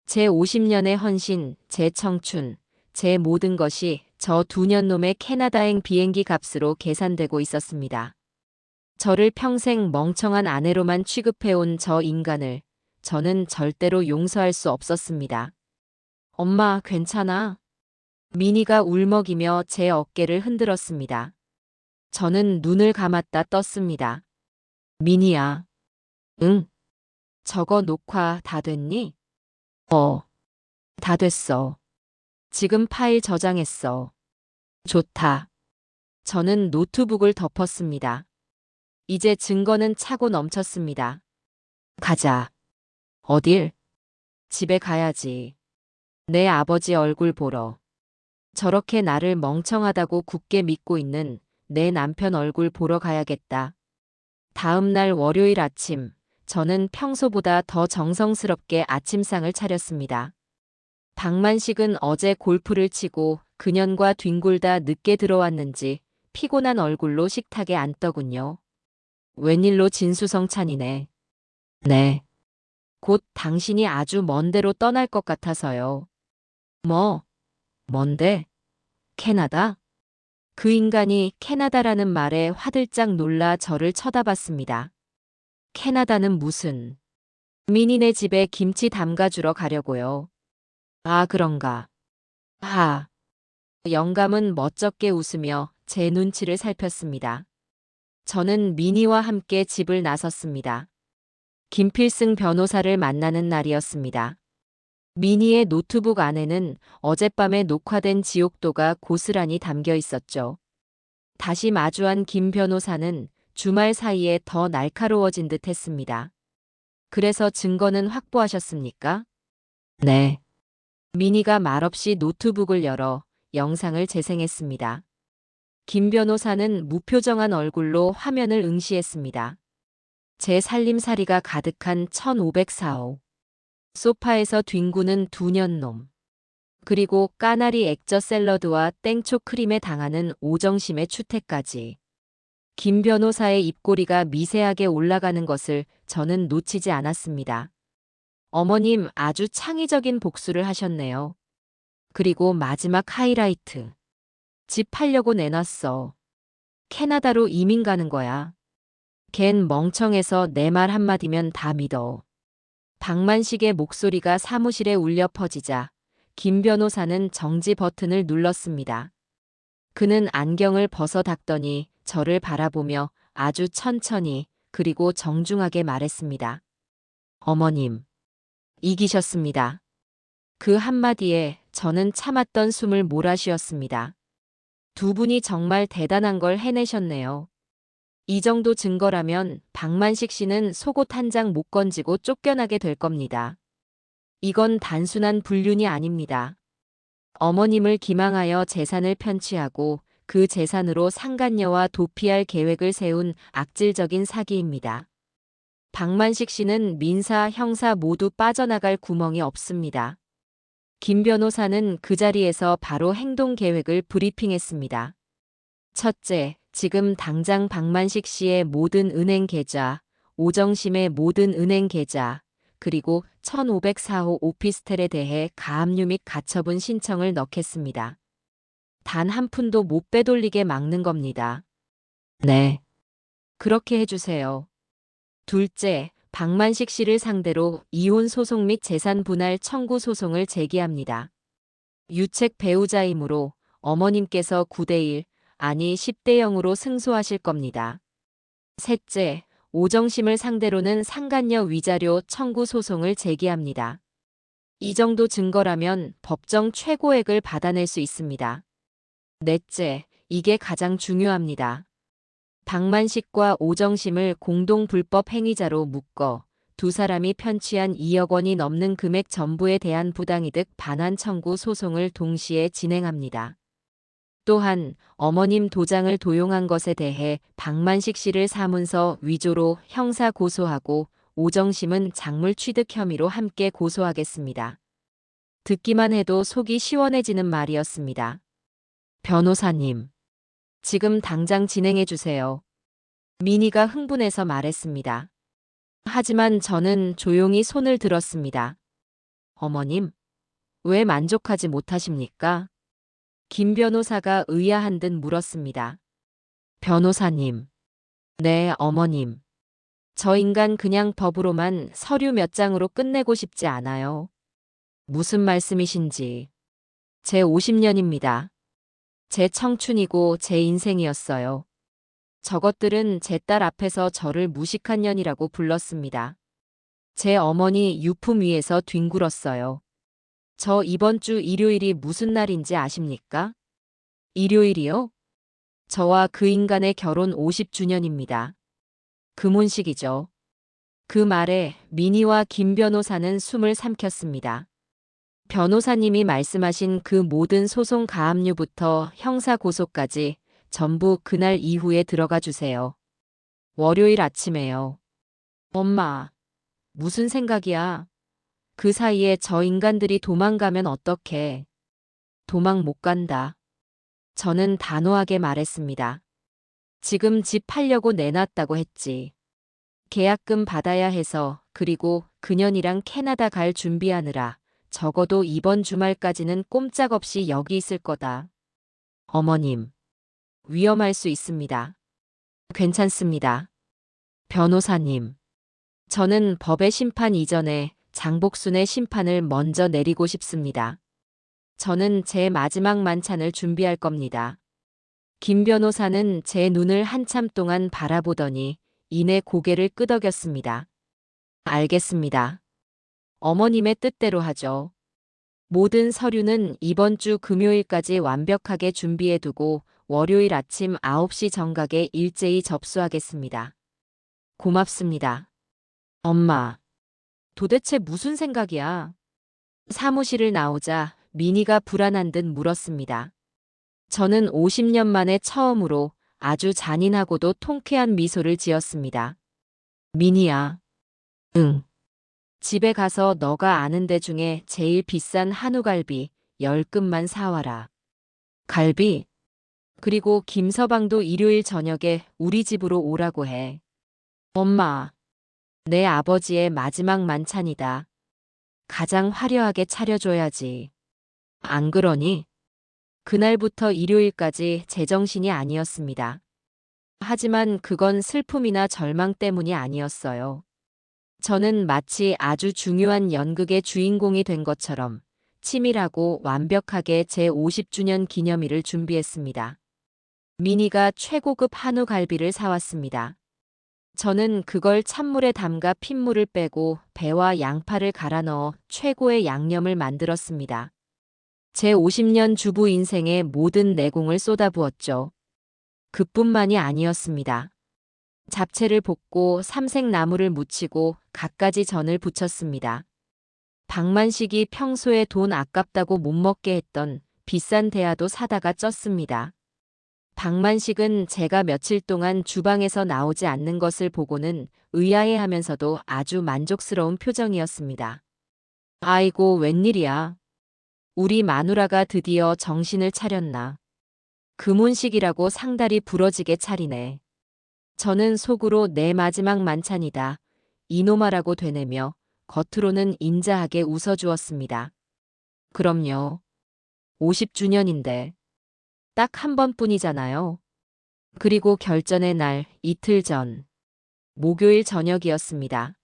제 50년의 헌신, 제 청춘, 제 모든 것이 저 두 년놈의 캐나다행 비행기 값으로 계산되고 있었습니다. 저를 평생 멍청한 아내로만 취급해온 저 인간을 저는 절대로 용서할 수 없었습니다. 엄마, 괜찮아? 미니가 울먹이며 제 어깨를 흔들었습니다. 저는 눈을 감았다 떴습니다. 미니야. 응. 저거 녹화 다 됐니? 다 됐어. 지금 파일 저장했어. 좋다. 저는 노트북을 덮었습니다. 이제 증거는 차고 넘쳤습니다. 가자. 어딜? 집에 가야지. 내 아버지 얼굴 보러. 저렇게 나를 멍청하다고 굳게 믿고 있는 내 남편 얼굴 보러 가야겠다. 다음 날 월요일 아침, 저는 평소보다 더 정성스럽게 아침상을 차렸습니다. 박만식은 어제 골프를 치고 그년과 뒹굴다 늦게 들어왔는지 피곤한 얼굴로 식탁에 앉더군요. 웬일로 진수성찬이네. 네. 곧 당신이 아주 먼 데로 떠날 것 같아서요. 뭐? 뭔데? 캐나다? 그 인간이 캐나다라는 말에 화들짝 놀라 저를 쳐다봤습니다. 캐나다는 무슨? 미니네 집에 김치 담가주러 가려고요. 아, 그런가. 하. 영감은 멋쩍게 웃으며 제 눈치를 살폈습니다. 저는 미니와 함께 집을 나섰습니다. 김필승 변호사를 만나는 날이었습니다. 미니의 노트북 안에는 어젯밤에 녹화된 지옥도가 고스란히 담겨 있었죠. 다시 마주한 김 변호사는 주말 사이에 더 날카로워진 듯 했습니다. 그래서 증거는 확보하셨습니까? 네. 미니가 말없이 노트북을 열어 영상을 재생했습니다. 김 변호사는 무표정한 얼굴로 화면을 응시했습니다. 제 살림살이가 가득한 1504호. 소파에서 뒹구는 두 년놈. 그리고 까나리 액젓 샐러드와 땡초 크림에 당하는 오정심의 추태까지. 김 변호사의 입꼬리가 미세하게 올라가는 것을 저는 놓치지 않았습니다. 어머님 아주 창의적인 복수를 하셨네요. 그리고 마지막 하이라이트. 집 팔려고 내놨어. 캐나다로 이민 가는 거야. 걘 멍청해서 내 말 한마디면 다 믿어. 박만식의 목소리가 사무실에 울려 퍼지자 김 변호사는 정지 버튼을 눌렀습니다. 그는 안경을 벗어 닦더니 저를 바라보며 아주 천천히 그리고 정중하게 말했습니다. 어머님, 이기셨습니다. 그 한마디에 저는 참았던 숨을 몰아쉬었습니다. 두 분이 정말 대단한 걸 해내셨네요. 이 정도 증거라면 박만식 씨는 속옷 한 장 못 건지고 쫓겨나게 될 겁니다. 이건 단순한 불륜이 아닙니다. 어머님을 기망하여 재산을 편취하고 그 재산으로 상간녀와 도피할 계획을 세운 악질적인 사기입니다. 박만식 씨는 민사, 형사 모두 빠져나갈 구멍이 없습니다. 김 변호사는 그 자리에서 바로 행동 계획을 브리핑했습니다. 첫째, 지금 당장 박만식 씨의 모든 은행 계좌, 오정심의 모든 은행 계좌, 그리고 1504호 오피스텔에 대해 가압류 및 가처분 신청을 넣겠습니다. 단 한 푼도 못 빼돌리게 막는 겁니다. 네. 그렇게 해주세요. 둘째, 박만식 씨를 상대로 이혼 소송 및 재산 분할 청구 소송을 제기합니다. 유책 배우자이므로 어머님께서 9대1, 아니 10대 0으로 승소하실 겁니다. 셋째, 오정심을 상대로는 상간녀 위자료 청구 소송을 제기합니다. 이 정도 증거라면 법정 최고액을 받아낼 수 있습니다. 넷째, 이게 가장 중요합니다. 박만식과 오정심을 공동 불법 행위자로 묶어 두 사람이 편취한 2억 원이 넘는 금액 전부에 대한 부당이득 반환 청구 소송을 동시에 진행합니다. 또한 어머님 도장을 도용한 것에 대해 박만식 씨를 사문서 위조로 형사 고소하고 오정심은 작물 취득 혐의로 함께 고소하겠습니다. 듣기만 해도 속이 시원해지는 말이었습니다. 변호사님, 지금 당장 진행해 주세요. 미니가 흥분해서 말했습니다. 하지만 저는 조용히 손을 들었습니다. 어머님, 왜 만족하지 못하십니까? 김 변호사가 의아한 듯 물었습니다. 변호사님. 네, 어머님. 저 인간 그냥 법으로만 서류 몇 장으로 끝내고 싶지 않아요. 무슨 말씀이신지. 제 50년입니다. 제 청춘이고 제 인생이었어요. 저것들은 제 딸 앞에서 저를 무식한 년이라고 불렀습니다. 제 어머니 유품 위에서 뒹굴었어요. 저 이번 주 일요일이 무슨 날인지 아십니까? 일요일이요? 저와 그 인간의 결혼 50주년입니다. 금혼식이죠. 그 말에 미니와 김 변호사는 숨을 삼켰습니다. 변호사님이 말씀하신 그 모든 소송 가압류부터 형사 고소까지 전부 그날 이후에 들어가 주세요. 월요일 아침에요. 엄마, 무슨 생각이야? 그 사이에 저 인간들이 도망가면 어떡해? 도망 못 간다. 저는 단호하게 말했습니다. 지금 집 팔려고 내놨다고 했지. 계약금 받아야 해서 그리고 그년이랑 캐나다 갈 준비하느라 적어도 이번 주말까지는 꼼짝없이 여기 있을 거다. 어머님, 위험할 수 있습니다. 괜찮습니다. 변호사님, 저는 법의 심판 이전에 장복순의 심판을 먼저 내리고 싶습니다. 저는 제 마지막 만찬을 준비할 겁니다. 김 변호사는 제 눈을 한참 동안 바라보더니 이내 고개를 끄덕였습니다. 알겠습니다. 어머님의 뜻대로 하죠. 모든 서류는 이번 주 금요일까지 완벽하게 준비해두고 월요일 아침 9시 정각에 일제히 접수하겠습니다. 고맙습니다. 엄마, 도대체 무슨 생각이야? 사무실을 나오자 미니가 불안한 듯 물었습니다. 저는 50년 만에 처음으로 아주 잔인하고도 통쾌한 미소를 지었습니다. 미니야. 응. 집에 가서 너가 아는 데 중에 제일 비싼 한우갈비 10근만 사와라. 갈비? 그리고 김서방도 일요일 저녁에 우리 집으로 오라고 해. 엄마, 내 아버지의 마지막 만찬이다. 가장 화려하게 차려줘야지. 안 그러니? 그날부터 일요일까지 제정신이 아니었습니다. 하지만 그건 슬픔이나 절망 때문이 아니었어요. 저는 마치 아주 중요한 연극의 주인공이 된 것처럼 치밀하고 완벽하게 제 50주년 기념일을 준비했습니다. 미니가 최고급 한우 갈비를 사왔습니다. 저는 그걸 찬물에 담가 핏물을 빼고 배와 양파를 갈아 넣어 최고의 양념을 만들었습니다. 제 50년 주부 인생의 모든 내공을 쏟아부었죠. 그뿐만이 아니었습니다. 잡채를 볶고 삼색나물을 무치고 갖가지 전을 부쳤습니다. 박만식이 평소에 돈 아깝다고 못 먹게 했던 비싼 대하도 사다가 쪘습니다. 박만식은 제가 며칠 동안 주방에서 나오지 않는 것을 보고는 의아해하면서도 아주 만족스러운 표정이었습니다. 아이고, 웬일이야. 우리 마누라가 드디어 정신을 차렸나. 금혼식이라고 상다리 부러지게 차리네. 저는 속으로 내 마지막 만찬이다. 이놈아라고 되뇌며 겉으로는 인자하게 웃어주었습니다. 그럼요. 50주년인데. 딱 한 번뿐이잖아요. 그리고 결전의 날 이틀 전. 목요일 저녁이었습니다.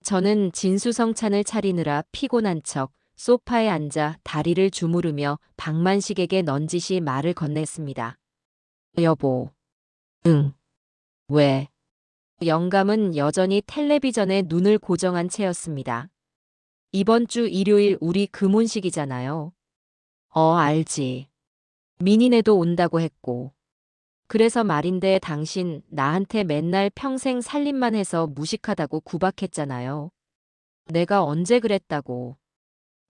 저는 진수성찬을 차리느라 피곤한 척 소파에 앉아 다리를 주무르며 박만식에게 넌지시 말을 건넸습니다. 여보. 응. 왜? 영감은 여전히 텔레비전에 눈을 고정한 채였습니다. 이번 주 일요일 우리 금혼식이잖아요. 알지. 민희네도 온다고 했고. 그래서 말인데 당신 나한테 맨날 평생 살림만 해서 무식하다고 구박했잖아요. 내가 언제 그랬다고.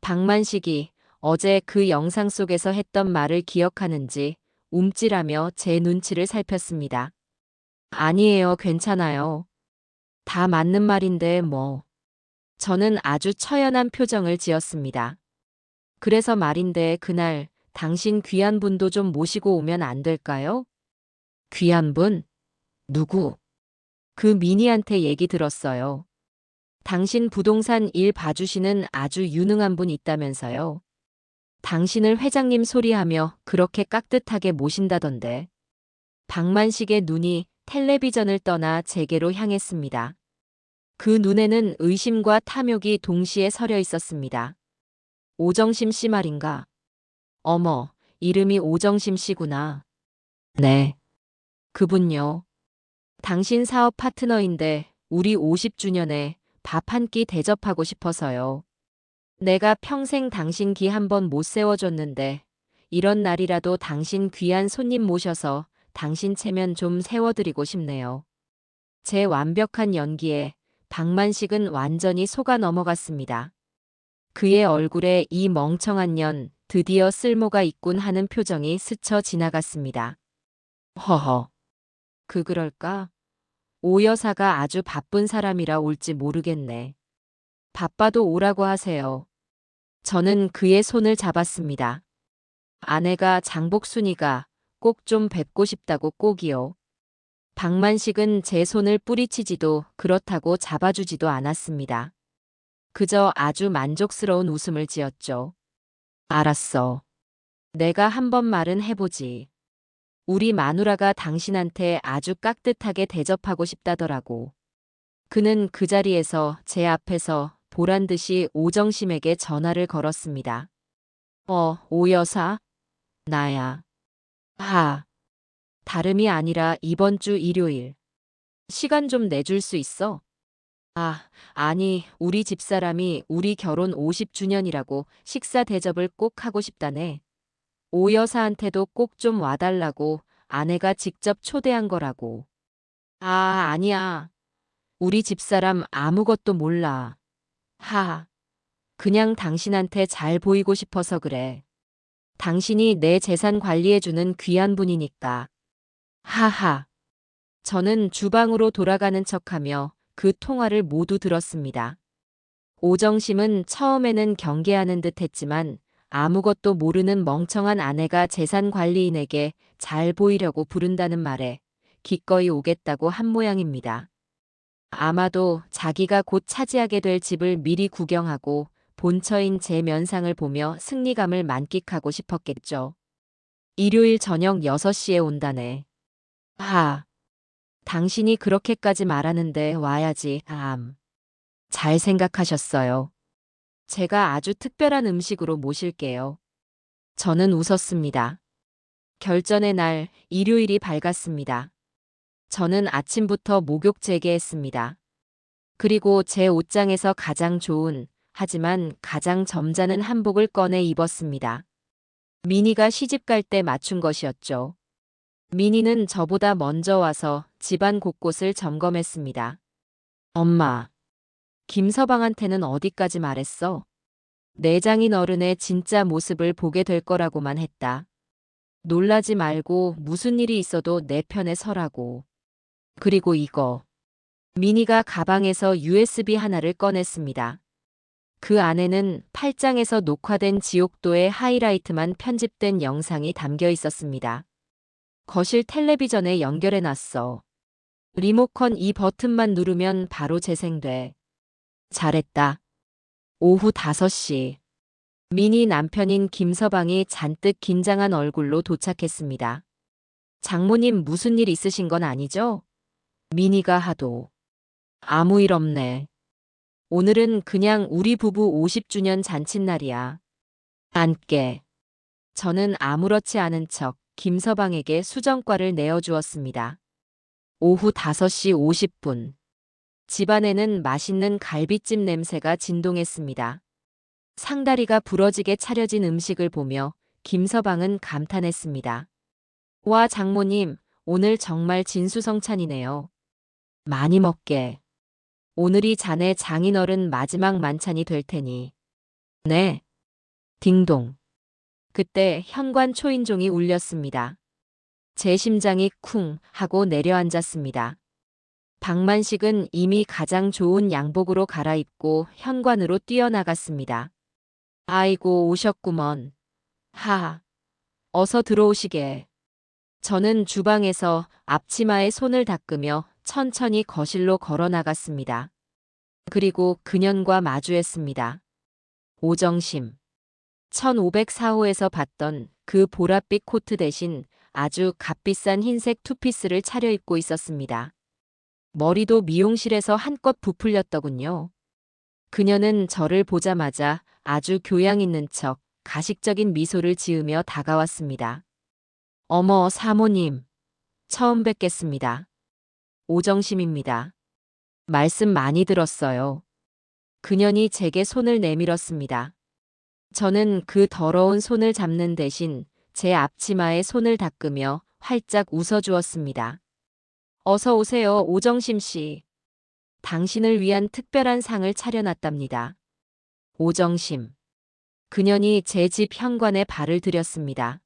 박만식이 어제 그 영상 속에서 했던 말을 기억하는지 움찔하며 제 눈치를 살폈습니다. 아니에요, 괜찮아요. 다 맞는 말인데 뭐. 저는 아주 처연한 표정을 지었습니다. 그래서 말인데 그날 당신 귀한 분도 좀 모시고 오면 안 될까요? 귀한 분? 누구? 그 미니한테 얘기 들었어요. 당신 부동산 일 봐주시는 아주 유능한 분 있다면서요. 당신을 회장님 소리하며 그렇게 깍듯하게 모신다던데. 박만식의 눈이 텔레비전을 떠나 제게로 향했습니다. 그 눈에는 의심과 탐욕이 동시에 서려 있었습니다. 오정심 씨 말인가? 어머, 이름이 오정심 씨구나. 네. 그분요. 당신 사업 파트너인데 우리 50주년에 밥 한 끼 대접하고 싶어서요. 내가 평생 당신 기 한 번 못 세워줬는데 이런 날이라도 당신 귀한 손님 모셔서 당신 체면 좀 세워드리고 싶네요. 제 완벽한 연기에 박만식은 완전히 속아 넘어갔습니다. 그의 얼굴에 이 멍청한 년 드디어 쓸모가 있군 하는 표정이 스쳐 지나갔습니다. 허허. 그럴까? 오 여사가 아주 바쁜 사람이라 올지 모르겠네. 바빠도 오라고 하세요. 저는 그의 손을 잡았습니다. 아내가 장복순이가 꼭 좀 뵙고 싶다고 꼭이요. 박만식은 제 손을 뿌리치지도 그렇다고 잡아주지도 않았습니다. 그저 아주 만족스러운 웃음을 지었죠. 알았어. 내가 한 번 말은 해보지. 우리 마누라가 당신한테 아주 깍듯하게 대접하고 싶다더라고. 그는 그 자리에서 제 앞에서 보란 듯이 오정심에게 전화를 걸었습니다. 오 여사? 나야. 다름이 아니라 이번 주 일요일. 시간 좀 내줄 수 있어? 아니, 우리 집사람이 우리 결혼 50주년이라고 식사 대접을 꼭 하고 싶다네. 오 여사한테도 꼭 좀 와달라고 아내가 직접 초대한 거라고. 아니야. 우리 집사람 아무것도 몰라. 그냥 당신한테 잘 보이고 싶어서 그래. 당신이 내 재산 관리해주는 귀한 분이니까. 저는 주방으로 돌아가는 척하며 그 통화를 모두 들었습니다. 오정심은 처음에는 경계하는 듯 했지만 아무것도 모르는 멍청한 아내가 재산 관리인에게 잘 보이려고 부른다는 말에 기꺼이 오겠다고 한 모양입니다. 아마도 자기가 곧 차지하게 될 집을 미리 구경하고 본처인 제 면상을 보며 승리감을 만끽하고 싶었겠죠. 일요일 저녁 6시에 온다네. 당신이 그렇게까지 말하는데 와야지. 잘 생각하셨어요. 제가 아주 특별한 음식으로 모실게요. 저는 웃었습니다. 결전의 날 일요일이 밝았습니다. 저는 아침부터 목욕 재개했습니다. 그리고 제 옷장에서 가장 좋은 하지만 가장 점잖은 한복을 꺼내 입었습니다. 미니가 시집갈 때 맞춘 것이었죠. 미니는 저보다 먼저 와서 집안 곳곳을 점검했습니다. 엄마, 김서방한테는 어디까지 말했어? 내장인 어른의 진짜 모습을 보게 될 거라고만 했다. 놀라지 말고 무슨 일이 있어도 내 편에 서라고. 그리고 이거. 미니가 가방에서 USB 하나를 꺼냈습니다. 그 안에는 8장에서 녹화된 지옥도의 하이라이트만 편집된 영상이 담겨 있었습니다. 거실 텔레비전에 연결해 놨어. 리모컨 이 버튼만 누르면 바로 재생돼. 잘했다. 오후 5시. 민희 남편인 김서방이 잔뜩 긴장한 얼굴로 도착했습니다. 장모님 무슨 일 있으신 건 아니죠? 민희가 하도. 아무 일 없네. 오늘은 그냥 우리 부부 50주년 잔칫날이야. 앉게. 저는 아무렇지 않은 척 김서방에게 수정과를 내어주었습니다. 오후 5시 50분. 집안에는 맛있는 갈비찜 냄새가 진동했습니다. 상다리가 부러지게 차려진 음식을 보며 김서방은 감탄했습니다. 와, 장모님, 오늘 정말 진수성찬이네요. 많이 먹게. 오늘이 자네 장인어른 마지막 만찬이 될 테니. 네. 딩동. 그때 현관 초인종이 울렸습니다. 제 심장이 쿵 하고 내려앉았습니다. 박만식은 이미 가장 좋은 양복으로 갈아입고 현관으로 뛰어나갔습니다. 아이고, 오셨구먼. 하하. 어서 들어오시게. 저는 주방에서 앞치마에 손을 닦으며 천천히 거실로 걸어 나갔습니다. 그리고 그년과 마주했습니다. 오정심. 1504호에서 봤던 그 보랏빛 코트 대신 아주 값비싼 흰색 투피스를 차려입고 있었습니다. 머리도 미용실에서 한껏 부풀렸더군요. 그녀는 저를 보자마자 아주 교양 있는 척 가식적인 미소를 지으며 다가왔습니다. 어머, 사모님. 처음 뵙겠습니다. 오정심입니다. 말씀 많이 들었어요. 그년이 제게 손을 내밀었습니다. 저는 그 더러운 손을 잡는 대신 제 앞치마에 손을 닦으며 활짝 웃어주었습니다. 어서 오세요, 오정심 씨. 당신을 위한 특별한 상을 차려놨답니다. 오정심. 그년이 제 집 현관에 발을 들였습니다.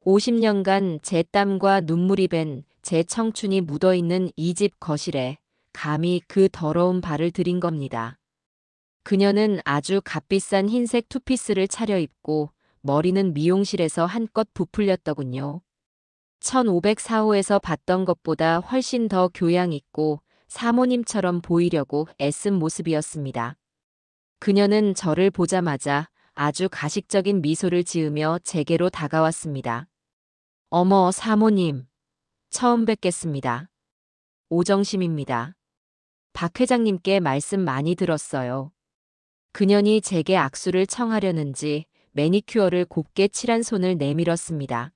50년간 제 땀과 눈물이 밴 제 청춘이 묻어있는 이 집 거실에 감히 그 더러운 발을 들인 겁니다. 그녀는 아주 값비싼 흰색 투피스를 차려입고 머리는 미용실에서 한껏 부풀렸더군요. 1504호에서 봤던 것보다 훨씬 더 교양 있고 사모님처럼 보이려고 애쓴 모습이었습니다. 그녀는 저를 보자마자 아주 가식적인 미소를 지으며 제게로 다가왔습니다. 어머, 사모님. 처음 뵙겠습니다. 오정심입니다. 박 회장님께 말씀 많이 들었어요. 그년이 제게 악수를 청하려는지 매니큐어를 곱게 칠한 손을 내밀었습니다.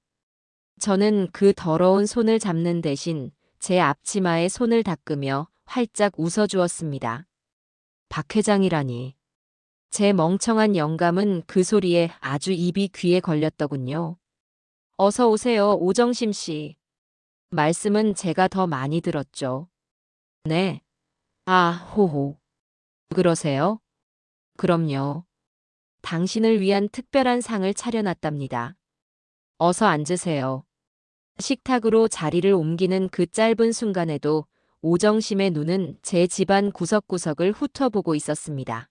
저는 그 더러운 손을 잡는 대신 제 앞치마에 손을 닦으며 활짝 웃어주었습니다. 박 회장이라니. 제 멍청한 영감은 그 소리에 아주 입이 귀에 걸렸더군요. 어서 오세요, 오정심 씨. 말씀은 제가 더 많이 들었죠. 네. 아, 호호. 그러세요? 그럼요. 당신을 위한 특별한 상을 차려놨답니다. 어서 앉으세요. 식탁으로 자리를 옮기는 그 짧은 순간에도 오정심의 눈은 제 집안 구석구석을 훑어보고 있었습니다.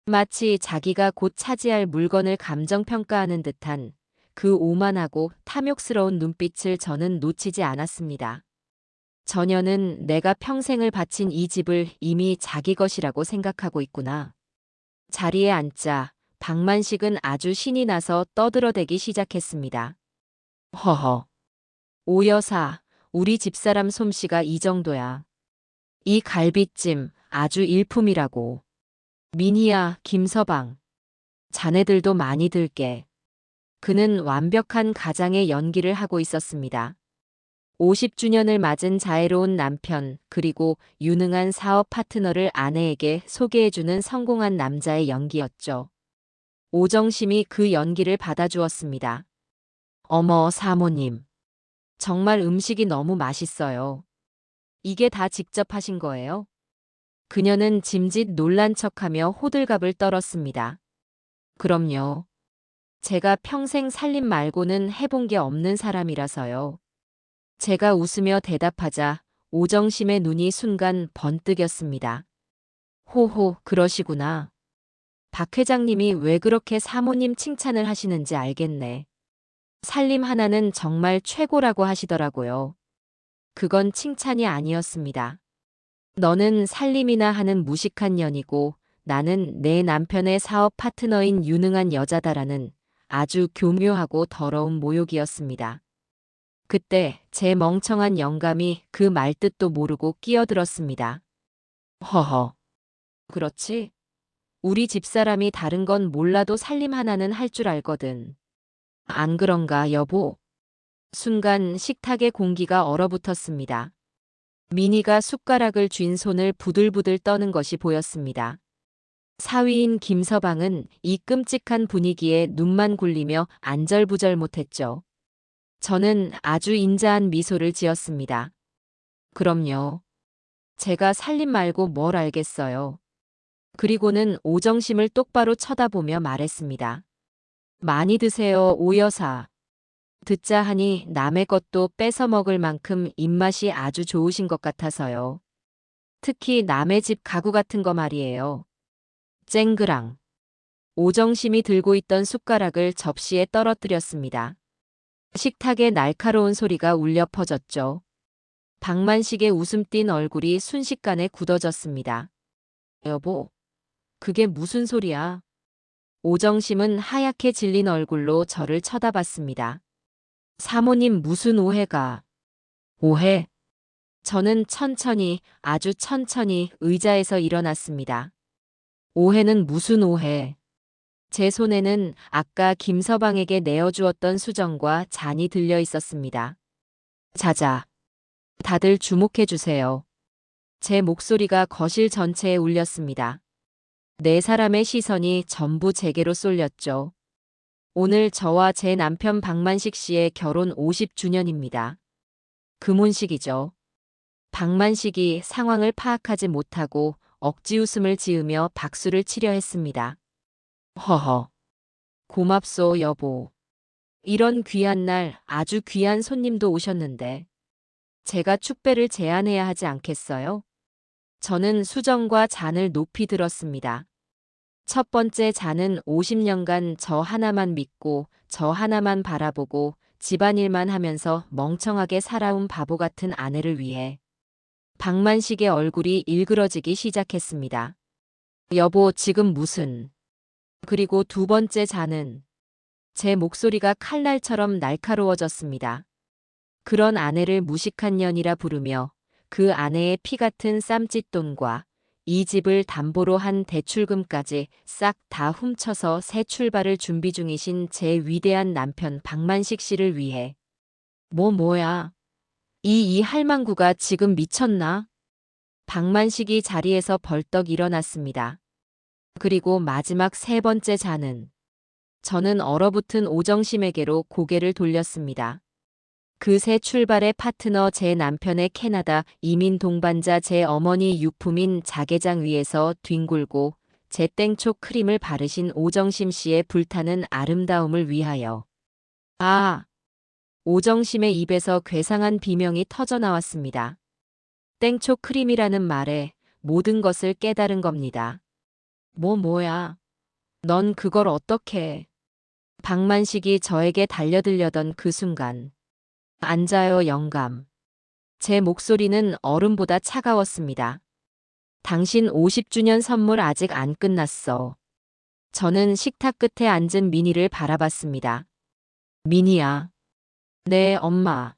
마치 자기가 곧 차지할 물건을 감정평가하는 듯한 그 오만하고 탐욕스러운 눈빛을 저는 놓치지 않았습니다. 저녀는 내가 평생을 바친 이 집을 이미 자기 것이라고 생각하고 있구나. 자리에 앉자 박만식은 아주 신이 나서 떠들어대기 시작했습니다. 허허. 오 여사, 우리 집사람 솜씨가 이 정도야. 이 갈비찜 아주 일품이라고. 민희야, 김서방. 자네들도 많이 들게. 그는 완벽한 가장의 연기를 하고 있었습니다. 50주년을 맞은 자애로운 남편, 그리고 유능한 사업 파트너를 아내에게 소개해주는 성공한 남자의 연기였죠. 오정심이 그 연기를 받아주었습니다. 어머, 사모님. 정말 음식이 너무 맛있어요. 이게 다 직접 하신 거예요? 그녀는 짐짓 놀란 척하며 호들갑을 떨었습니다. 그럼요. 제가 평생 살림 말고는 해본 게 없는 사람이라서요. 제가 웃으며 대답하자 오정심의 눈이 순간 번뜩였습니다. 호호, 그러시구나. 박 회장님이 왜 그렇게 사모님 칭찬을 하시는지 알겠네. 살림 하나는 정말 최고라고 하시더라고요. 그건 칭찬이 아니었습니다. 너는 살림이나 하는 무식한 년이고 나는 내 남편의 사업 파트너인 유능한 여자다라는 아주 교묘하고 더러운 모욕이었습니다. 그때 제 멍청한 영감이 그 말뜻도 모르고 끼어들었습니다. 허허. 그렇지. 우리 집사람이 다른 건 몰라도 살림 하나는 할 줄 알거든. 안 그런가, 여보? 순간 식탁의 공기가 얼어붙었습니다. 미니가 숟가락을 쥔 손을 부들부들 떠는 것이 보였습니다. 사위인 김서방은 이 끔찍한 분위기에 눈만 굴리며 안절부절 못했죠. 저는 아주 인자한 미소를 지었습니다. 그럼요. 제가 살림 말고 뭘 알겠어요. 그리고는 오정심을 똑바로 쳐다보며 말했습니다. 많이 드세요, 오 여사. 듣자 하니 남의 것도 뺏어 먹을 만큼 입맛이 아주 좋으신 것 같아서요. 특히 남의 집 가구 같은 거 말이에요. 쨍그랑. 오정심이 들고 있던 숟가락을 접시에 떨어뜨렸습니다. 식탁에 날카로운 소리가 울려 퍼졌죠. 박만식의 웃음 띤 얼굴이 순식간에 굳어졌습니다. 여보, 그게 무슨 소리야? 오정심은 하얗게 질린 얼굴로 저를 쳐다봤습니다. 사모님 무슨 오해가? 오해? 저는 천천히, 아주 천천히 의자에서 일어났습니다. 오해는 무슨 오해? 제 손에는 아까 김서방에게 내어주었던 수정과 잔이 들려 있었습니다. 자자. 다들 주목해 주세요. 제 목소리가 거실 전체에 울렸습니다. 네 사람의 시선이 전부 제게로 쏠렸죠. 오늘 저와 제 남편 박만식 씨의 결혼 50주년입니다. 금혼식이죠. 박만식이 상황을 파악하지 못하고 억지 웃음을 지으며 박수를 치려 했습니다. 허허. 고맙소, 여보. 이런 귀한 날 아주 귀한 손님도 오셨는데 제가 축배를 제안해야 하지 않겠어요? 저는 수정과 잔을 높이 들었습니다. 첫 번째 잔은 50년간 저 하나만 믿고 저 하나만 바라보고 집안일만 하면서 멍청하게 살아온 바보 같은 아내를 위해. 박만식의 얼굴이 일그러지기 시작했습니다. 여보, 지금 무슨. 그리고 두 번째 잔은. 제 목소리가 칼날처럼 날카로워졌습니다. 그런 아내를 무식한 년이라 부르며 그 아내의 피 같은 쌈짓돈과 이 집을 담보로 한 대출금까지 싹 다 훔쳐서 새 출발을 준비 중이신 제 위대한 남편 박만식 씨를 위해. 뭐야. 이 할망구가 지금 미쳤나? 박만식이 자리에서 벌떡 일어났습니다. 그리고 마지막 세 번째 잔은. 저는 얼어붙은 오정심에게로 고개를 돌렸습니다. 그 새 출발의 파트너 제 남편의 캐나다 이민 동반자 제 어머니 유품인 자개장 위에서 뒹굴고 제 땡초 크림을 바르신 오정심 씨의 불타는 아름다움을 위하여. 아! 오정심의 입에서 괴상한 비명이 터져나왔습니다. 땡초 크림이라는 말에 모든 것을 깨달은 겁니다. 뭐야. 넌 그걸 어떻게. 박만식이 저에게 달려들려던 그 순간. 앉아요, 영감. 제 목소리는 얼음보다 차가웠습니다. 당신 50주년 선물 아직 안 끝났어. 저는 식탁 끝에 앉은 미니를 바라봤습니다. 미니야. 네, 엄마.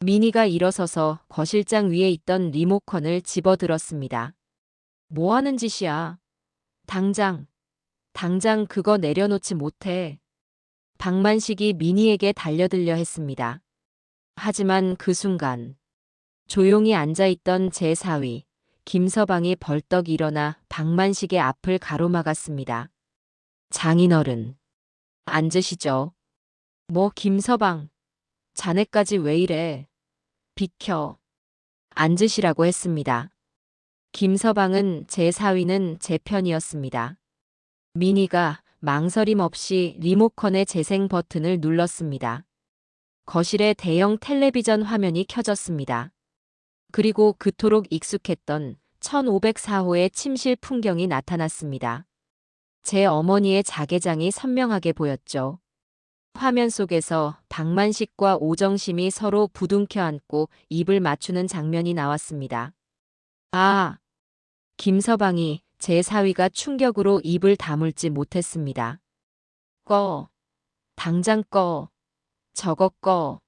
미니가 일어서서 거실장 위에 있던 리모컨을 집어들었습니다. 뭐 하는 짓이야? 당장 그거 내려놓지 못해. 박만식이 미니에게 달려들려 했습니다. 하지만 그 순간 조용히 앉아있던 제 사위 김서방이 벌떡 일어나 박만식의 앞을 가로막았습니다. 장인어른, 앉으시죠. 뭐 김서방, 자네까지 왜 이래. 비켜. 앉으시라고 했습니다. 김서방은 제 사위는 제 편이었습니다. 미니가 망설임 없이 리모컨의 재생 버튼을 눌렀습니다. 거실에 대형 텔레비전 화면이 켜졌습니다. 그리고 그토록 익숙했던 1504호의 침실 풍경이 나타났습니다. 제 어머니의 자개장이 선명하게 보였죠. 화면 속에서 박만식과 오정심이 서로 부둥켜 안고 입을 맞추는 장면이 나왔습니다. 아, 김서방이 제 사위가 충격으로 입을 다물지 못했습니다. 꺼, 당장 꺼, 저거 꺼.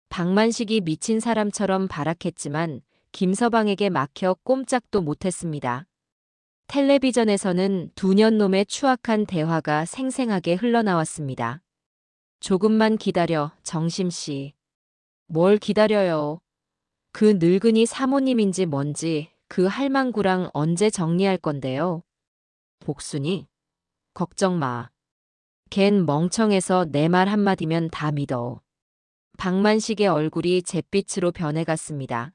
박만식이 미친 사람처럼 발악했지만 김서방에게 막혀 꼼짝도 못했습니다. 텔레비전에서는 두 년놈의 추악한 대화가 생생하게 흘러나왔습니다. 조금만 기다려, 정심씨. 뭘 기다려요. 그 늙은이 사모님인지 뭔지 그 할망구랑 언제 정리할 건데요. 복순이? 걱정 마. 걘 멍청해서 내 말 한마디면 다 믿어. 박만식의 얼굴이 잿빛으로 변해갔습니다.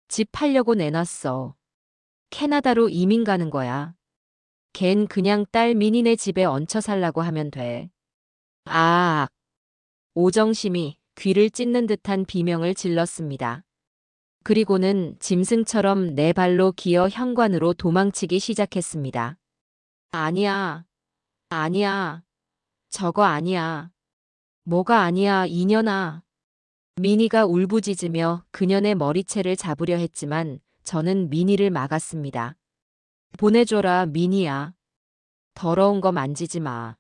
집 팔려고 내놨어. 캐나다로 이민 가는 거야. 걘 그냥 딸 민희네 집에 얹혀 살라고 하면 돼. 아, 오정심이 귀를 찢는 듯한 비명을 질렀습니다. 그리고는 짐승처럼 네 발로 기어 현관으로 도망치기 시작했습니다. 아니야, 아니야, 저거 아니야. 뭐가 아니야, 이년아. 민희가 울부짖으며 그년의 머리채를 잡으려 했지만 저는 민희를 막았습니다. 보내줘라, 민희야. 더러운 거 만지지 마.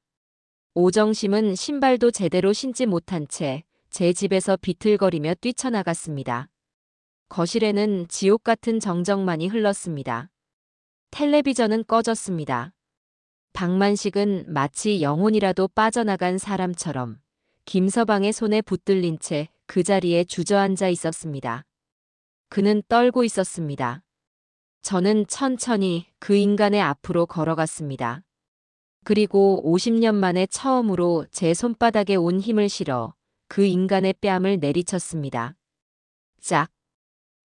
오정심은 신발도 제대로 신지 못한 채 제 집에서 비틀거리며 뛰쳐나갔습니다. 거실에는 지옥 같은 정적만이 흘렀습니다. 텔레비전은 꺼졌습니다. 박만식은 마치 영혼이라도 빠져나간 사람처럼 김서방의 손에 붙들린 채 그 자리에 주저앉아 있었습니다. 그는 떨고 있었습니다. 저는 천천히 그 인간의 앞으로 걸어갔습니다. 그리고 50년 만에 처음으로 제 손바닥에 온 힘을 실어 그 인간의 뺨을 내리쳤습니다. 짝!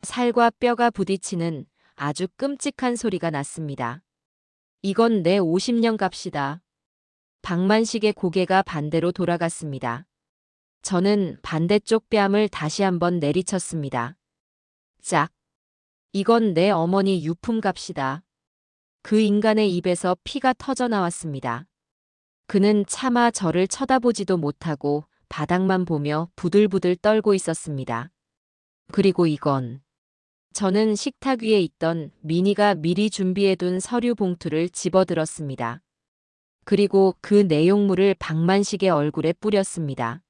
살과 뼈가 부딪히는 아주 끔찍한 소리가 났습니다. 이건 내 50년 값이다. 박만식의 고개가 반대로 돌아갔습니다. 저는 반대쪽 뺨을 다시 한번 내리쳤습니다. 짝! 이건 내 어머니 유품 값이다. 그 인간의 입에서 피가 터져 나왔습니다. 그는 차마 저를 쳐다보지도 못하고 바닥만 보며 부들부들 떨고 있었습니다. 그리고 이건 저는 식탁 위에 있던 민희가 미리 준비해둔 서류 봉투를 집어들었습니다. 그리고 그 내용물을 박만식의 얼굴에 뿌렸습니다.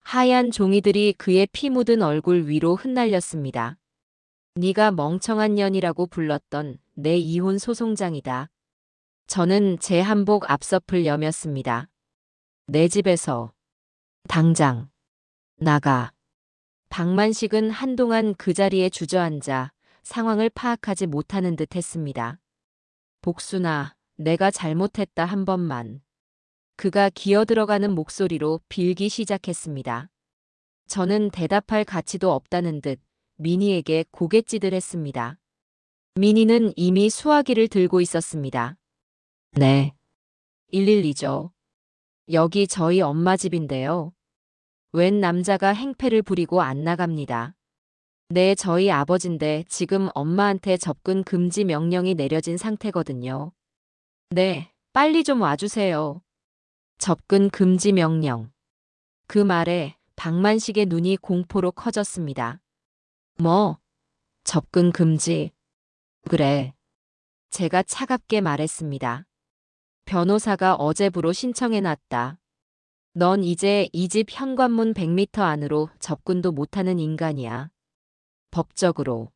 하얀 종이들이 그의 피 묻은 얼굴 위로 흩날렸습니다. 네가 멍청한 년이라고 불렀던 내 이혼 소송장이다. 저는 제 한복 앞서풀 여몄습니다. 내 집에서 당장 나가. 박만식은 한동안 그 자리에 주저앉아 상황을 파악하지 못하는 듯 했습니다. 복순아, 내가 잘못했다 한 번만. 그가 기어들어가는 목소리로 빌기 시작했습니다. 저는 대답할 가치도 없다는 듯 민희에게 고갯짓을 했습니다. 민희는 이미 수화기를 들고 있었습니다. 네. 112죠. 여기 저희 엄마 집인데요. 웬 남자가 행패를 부리고 안 나갑니다. 네, 저희 아버진데 지금 엄마한테 접근 금지 명령이 내려진 상태거든요. 네, 빨리 좀 와주세요. 접근 금지 명령. 그 말에 박만식의 눈이 공포로 커졌습니다. 뭐? 접근 금지. 그래. 제가 차갑게 말했습니다. 변호사가 어제부로 신청해놨다. 넌 이제 이 집 현관문 100m 안으로 접근도 못하는 인간이야. 법적으로.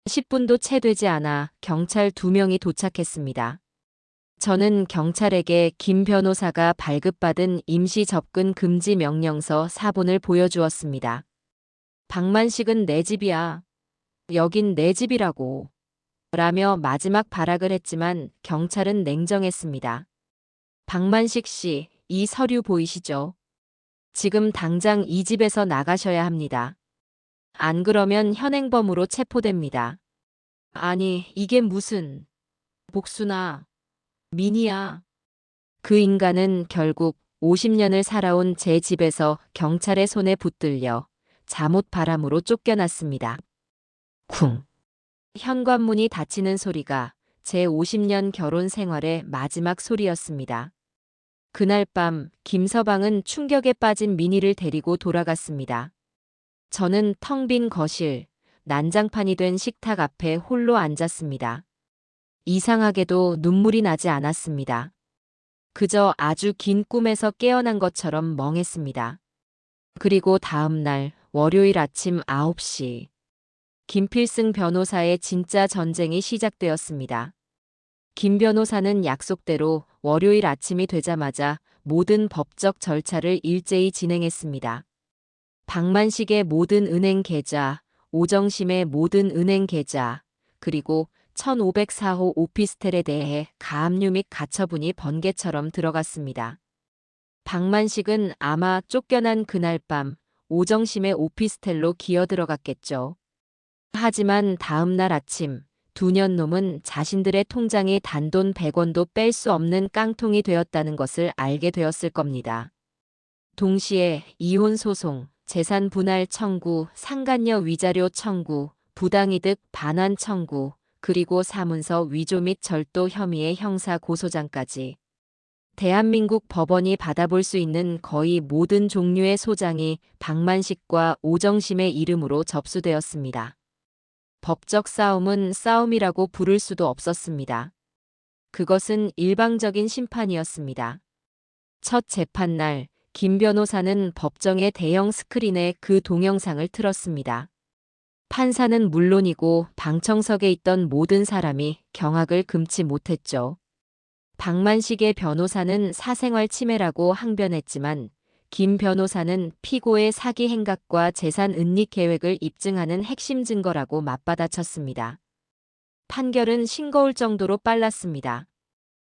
10분도 채 되지 않아 경찰 2명이 도착했습니다. 저는 경찰에게 김 변호사가 발급받은 임시 접근 금지 명령서 사본을 보여주었습니다. 박만식은 내 집이야. 여긴 내 집이라고. 라며 마지막 발악을 했지만 경찰은 냉정했습니다. 박만식 씨, 이 서류 보이시죠? 지금 당장 이 집에서 나가셔야 합니다. 안 그러면 현행범으로 체포됩니다. 아니, 이게 무슨... 복순아, 민희야. 그 인간은 결국 50년을 살아온 제 집에서 경찰의 손에 붙들려 잠옷 바람으로 쫓겨났습니다. 쿵. 현관문이 닫히는 소리가 제 50년 결혼 생활의 마지막 소리였습니다. 그날 밤 김서방은 충격에 빠진 민희를 데리고 돌아갔습니다. 저는 텅 빈 거실, 난장판이 된 식탁 앞에 홀로 앉았습니다. 이상하게도 눈물이 나지 않았습니다. 그저 아주 긴 꿈에서 깨어난 것처럼 멍했습니다. 그리고 다음 날 월요일 아침 9시 김필승 변호사의 진짜 전쟁이 시작되었습니다. 김 변호사는 약속대로 월요일 아침이 되자마자 모든 법적 절차를 일제히 진행했습니다. 박만식의 모든 은행 계좌, 오정심의 모든 은행 계좌, 그리고 1504호 오피스텔에 대해 가압류 및 가처분이 번개처럼 들어갔습니다. 박만식은 아마 쫓겨난 그날 밤 오정심의 오피스텔로 기어들어갔겠죠. 하지만 다음 날 아침 두 년놈은 자신들의 통장에 단돈 100원도 뺄 수 없는 깡통이 되었다는 것을 알게 되었을 겁니다. 동시에 이혼 소송, 재산 분할 청구, 상간녀 위자료 청구, 부당이득 반환 청구, 그리고 사문서 위조 및 절도 혐의의 형사 고소장까지 대한민국 법원이 받아볼 수 있는 거의 모든 종류의 소장이 박만식과 오정심의 이름으로 접수되었습니다. 법적 싸움은 싸움이라고 부를 수도 없었습니다. 그것은 일방적인 심판이었습니다. 첫 재판날 김 변호사는 법정의 대형 스크린에 그 동영상을 틀었습니다. 판사는 물론이고 방청석에 있던 모든 사람이 경악을 금치 못했죠. 박만식의 변호사는 사생활 침해라고 항변했지만 김 변호사는 피고의 사기 행각과 재산 은닉 계획을 입증하는 핵심 증거라고 맞받아쳤습니다. 판결은 싱거울 정도로 빨랐습니다.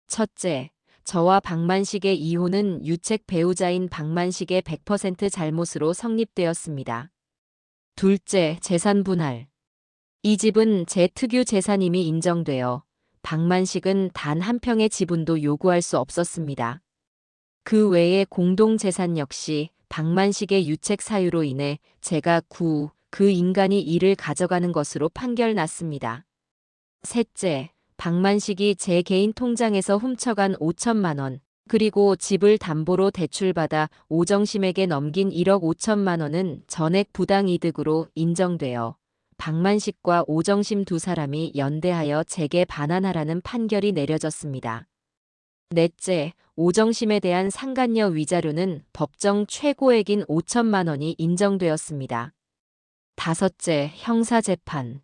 첫째, 저와 박만식의 이혼은 유책 배우자인 박만식의 100% 잘못으로 성립되었습니다. 둘째, 재산 분할. 이 집은 제 특유 재산임이 인정되어 박만식은 단 한 평의 지분도 요구할 수 없었습니다. 그 외에 공동재산 역시 박만식의 유책 사유로 인해 제가 그 인간이 이를 가져가는 것으로 판결났습니다. 셋째, 박만식이 제 개인 통장에서 훔쳐간 5천만 원, 그리고 집을 담보로 대출받아 오정심에게 넘긴 1억 5천만 원은 전액 부당이득으로 인정되어 박만식과 오정심 두 사람이 연대하여 제게 반환하라는 판결이 내려졌습니다. 넷째, 오정심에 대한 상간녀 위자료는 법정 최고액인 5천만 원이 인정되었습니다. 다섯째, 형사재판.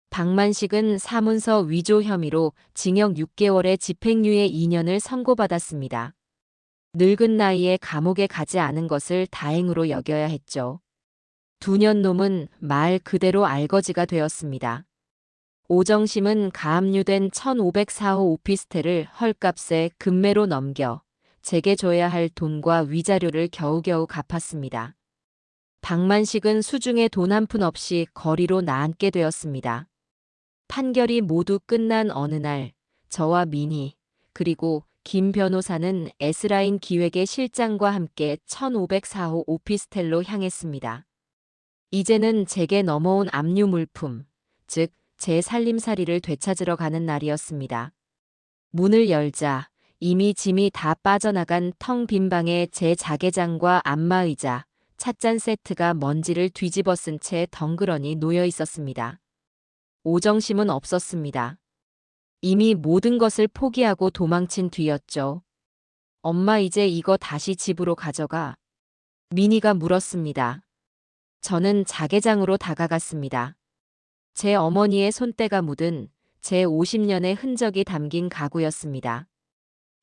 박만식은 사문서 위조 혐의로 징역 6개월에 집행유예 2년을 선고받았습니다. 늙은 나이에 감옥에 가지 않은 것을 다행으로 여겨야 했죠. 두 년놈은 말 그대로 알거지가 되었습니다. 오정심은 가압류된 1504호 오피스텔을 헐값에 금매로 넘겨 제게 줘야 할 돈과 위자료를 겨우겨우 갚았습니다. 박만식은 수중에 돈 한 푼 없이 거리로 나앉게 되었습니다. 판결이 모두 끝난 어느 날 저와 민희 그리고 김 변호사는 S라인 기획의 실장과 함께 1504호 오피스텔로 향했습니다. 이제는 제게 넘어온 압류 물품, 즉 제 살림살이를 되찾으러 가는 날이었습니다. 문을 열자 이미 짐이 다 빠져나간 텅 빈 방에 제 자개장과 안마의자, 찻잔 세트가 먼지를 뒤집어 쓴 채 덩그러니 놓여 있었습니다. 오정심은 없었습니다. 이미 모든 것을 포기하고 도망친 뒤였죠. 엄마 이제 이거 다시 집으로 가져가. 민희가 물었습니다. 저는 자개장으로 다가갔습니다. 제 어머니의 손때가 묻은 제 50년의 흔적이 담긴 가구였습니다.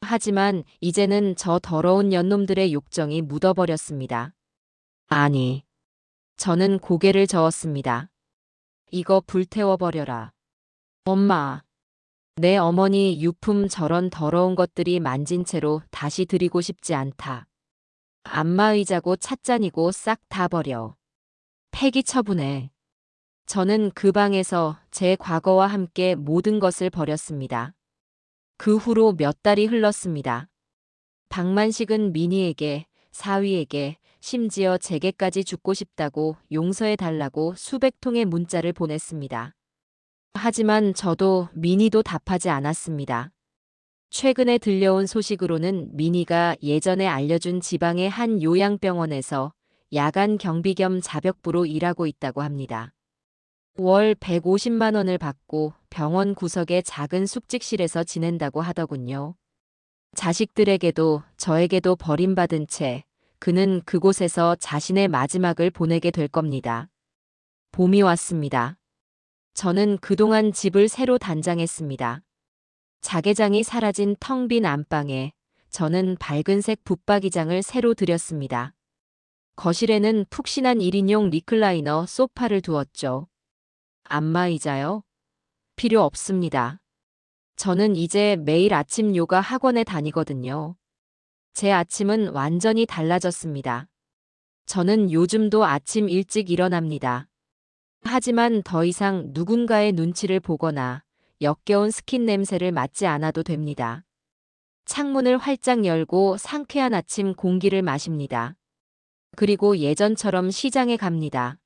하지만 이제는 저 더러운 년놈들의 욕정이 묻어버렸습니다. 아니, 저는 고개를 저었습니다. 이거 불태워버려라. 엄마, 내 어머니 유품 저런 더러운 것들이 만진 채로 다시 드리고 싶지 않다. 안마의자고 찻잔이고 싹 다 버려. 폐기 처분해. 저는 그 방에서 제 과거와 함께 모든 것을 버렸습니다. 그 후로 몇 달이 흘렀습니다. 박만식은 민희에게, 사위에게, 심지어 제게까지 죽고 싶다고 용서해달라고 수백 통의 문자를 보냈습니다. 하지만 저도 민희도 답하지 않았습니다. 최근에 들려온 소식으로는 민희가 예전에 알려준 지방의 한 요양병원에서 야간 경비 겸 자벽부로 일하고 있다고 합니다. 월 150만 원을 받고 병원 구석의 작은 숙직실에서 지낸다고 하더군요. 자식들에게도 저에게도 버림받은 채 그는 그곳에서 자신의 마지막을 보내게 될 겁니다. 봄이 왔습니다. 저는 그동안 집을 새로 단장했습니다. 자개장이 사라진 텅 빈 안방에 저는 밝은색 붙박이장을 새로 들였습니다. 거실에는 푹신한 1인용 리클라이너 소파를 두었죠. 안마의자요? 필요 없습니다. 저는 이제 매일 아침 요가 학원에 다니거든요. 제 아침은 완전히 달라졌습니다. 저는 요즘도 아침 일찍 일어납니다. 하지만 더 이상 누군가의 눈치를 보거나 역겨운 스킨 냄새를 맡지 않아도 됩니다. 창문을 활짝 열고 상쾌한 아침 공기를 마십니다. 그리고 예전처럼 시장에 갑니다.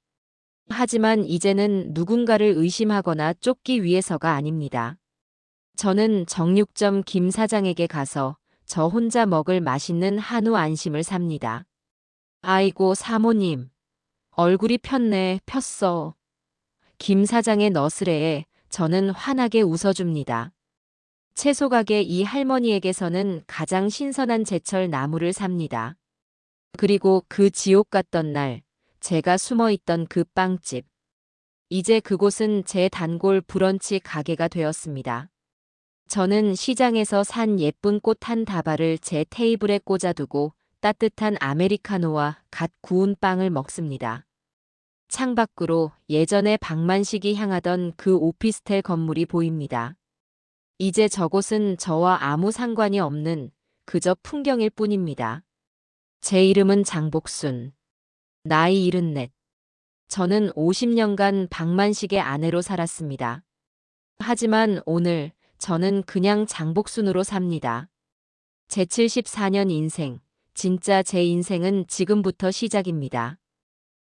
하지만 이제는 누군가를 의심하거나 쫓기 위해서가 아닙니다. 저는 정육점 김 사장에게 가서 저 혼자 먹을 맛있는 한우 안심을 삽니다. 아이고 사모님, 얼굴이 폈네, 폈어. 김 사장의 너스레에 저는 환하게 웃어줍니다. 채소가게 이 할머니에게서는 가장 신선한 제철 나물을 삽니다. 그리고 그 지옥 같던 날, 제가 숨어있던 그 빵집. 이제 그곳은 제 단골 브런치 가게가 되었습니다. 저는 시장에서 산 예쁜 꽃 한 다발을 제 테이블에 꽂아두고 따뜻한 아메리카노와 갓 구운 빵을 먹습니다. 창밖으로 예전에 박만식이 향하던 그 오피스텔 건물이 보입니다. 이제 저곳은 저와 아무 상관이 없는 그저 풍경일 뿐입니다. 제 이름은 장복순. 나이 74. 저는 50년간 박만식의 아내로 살았습니다. 하지만 오늘 저는 그냥 장복순으로 삽니다. 제 74년 인생, 진짜 제 인생은 지금부터 시작입니다.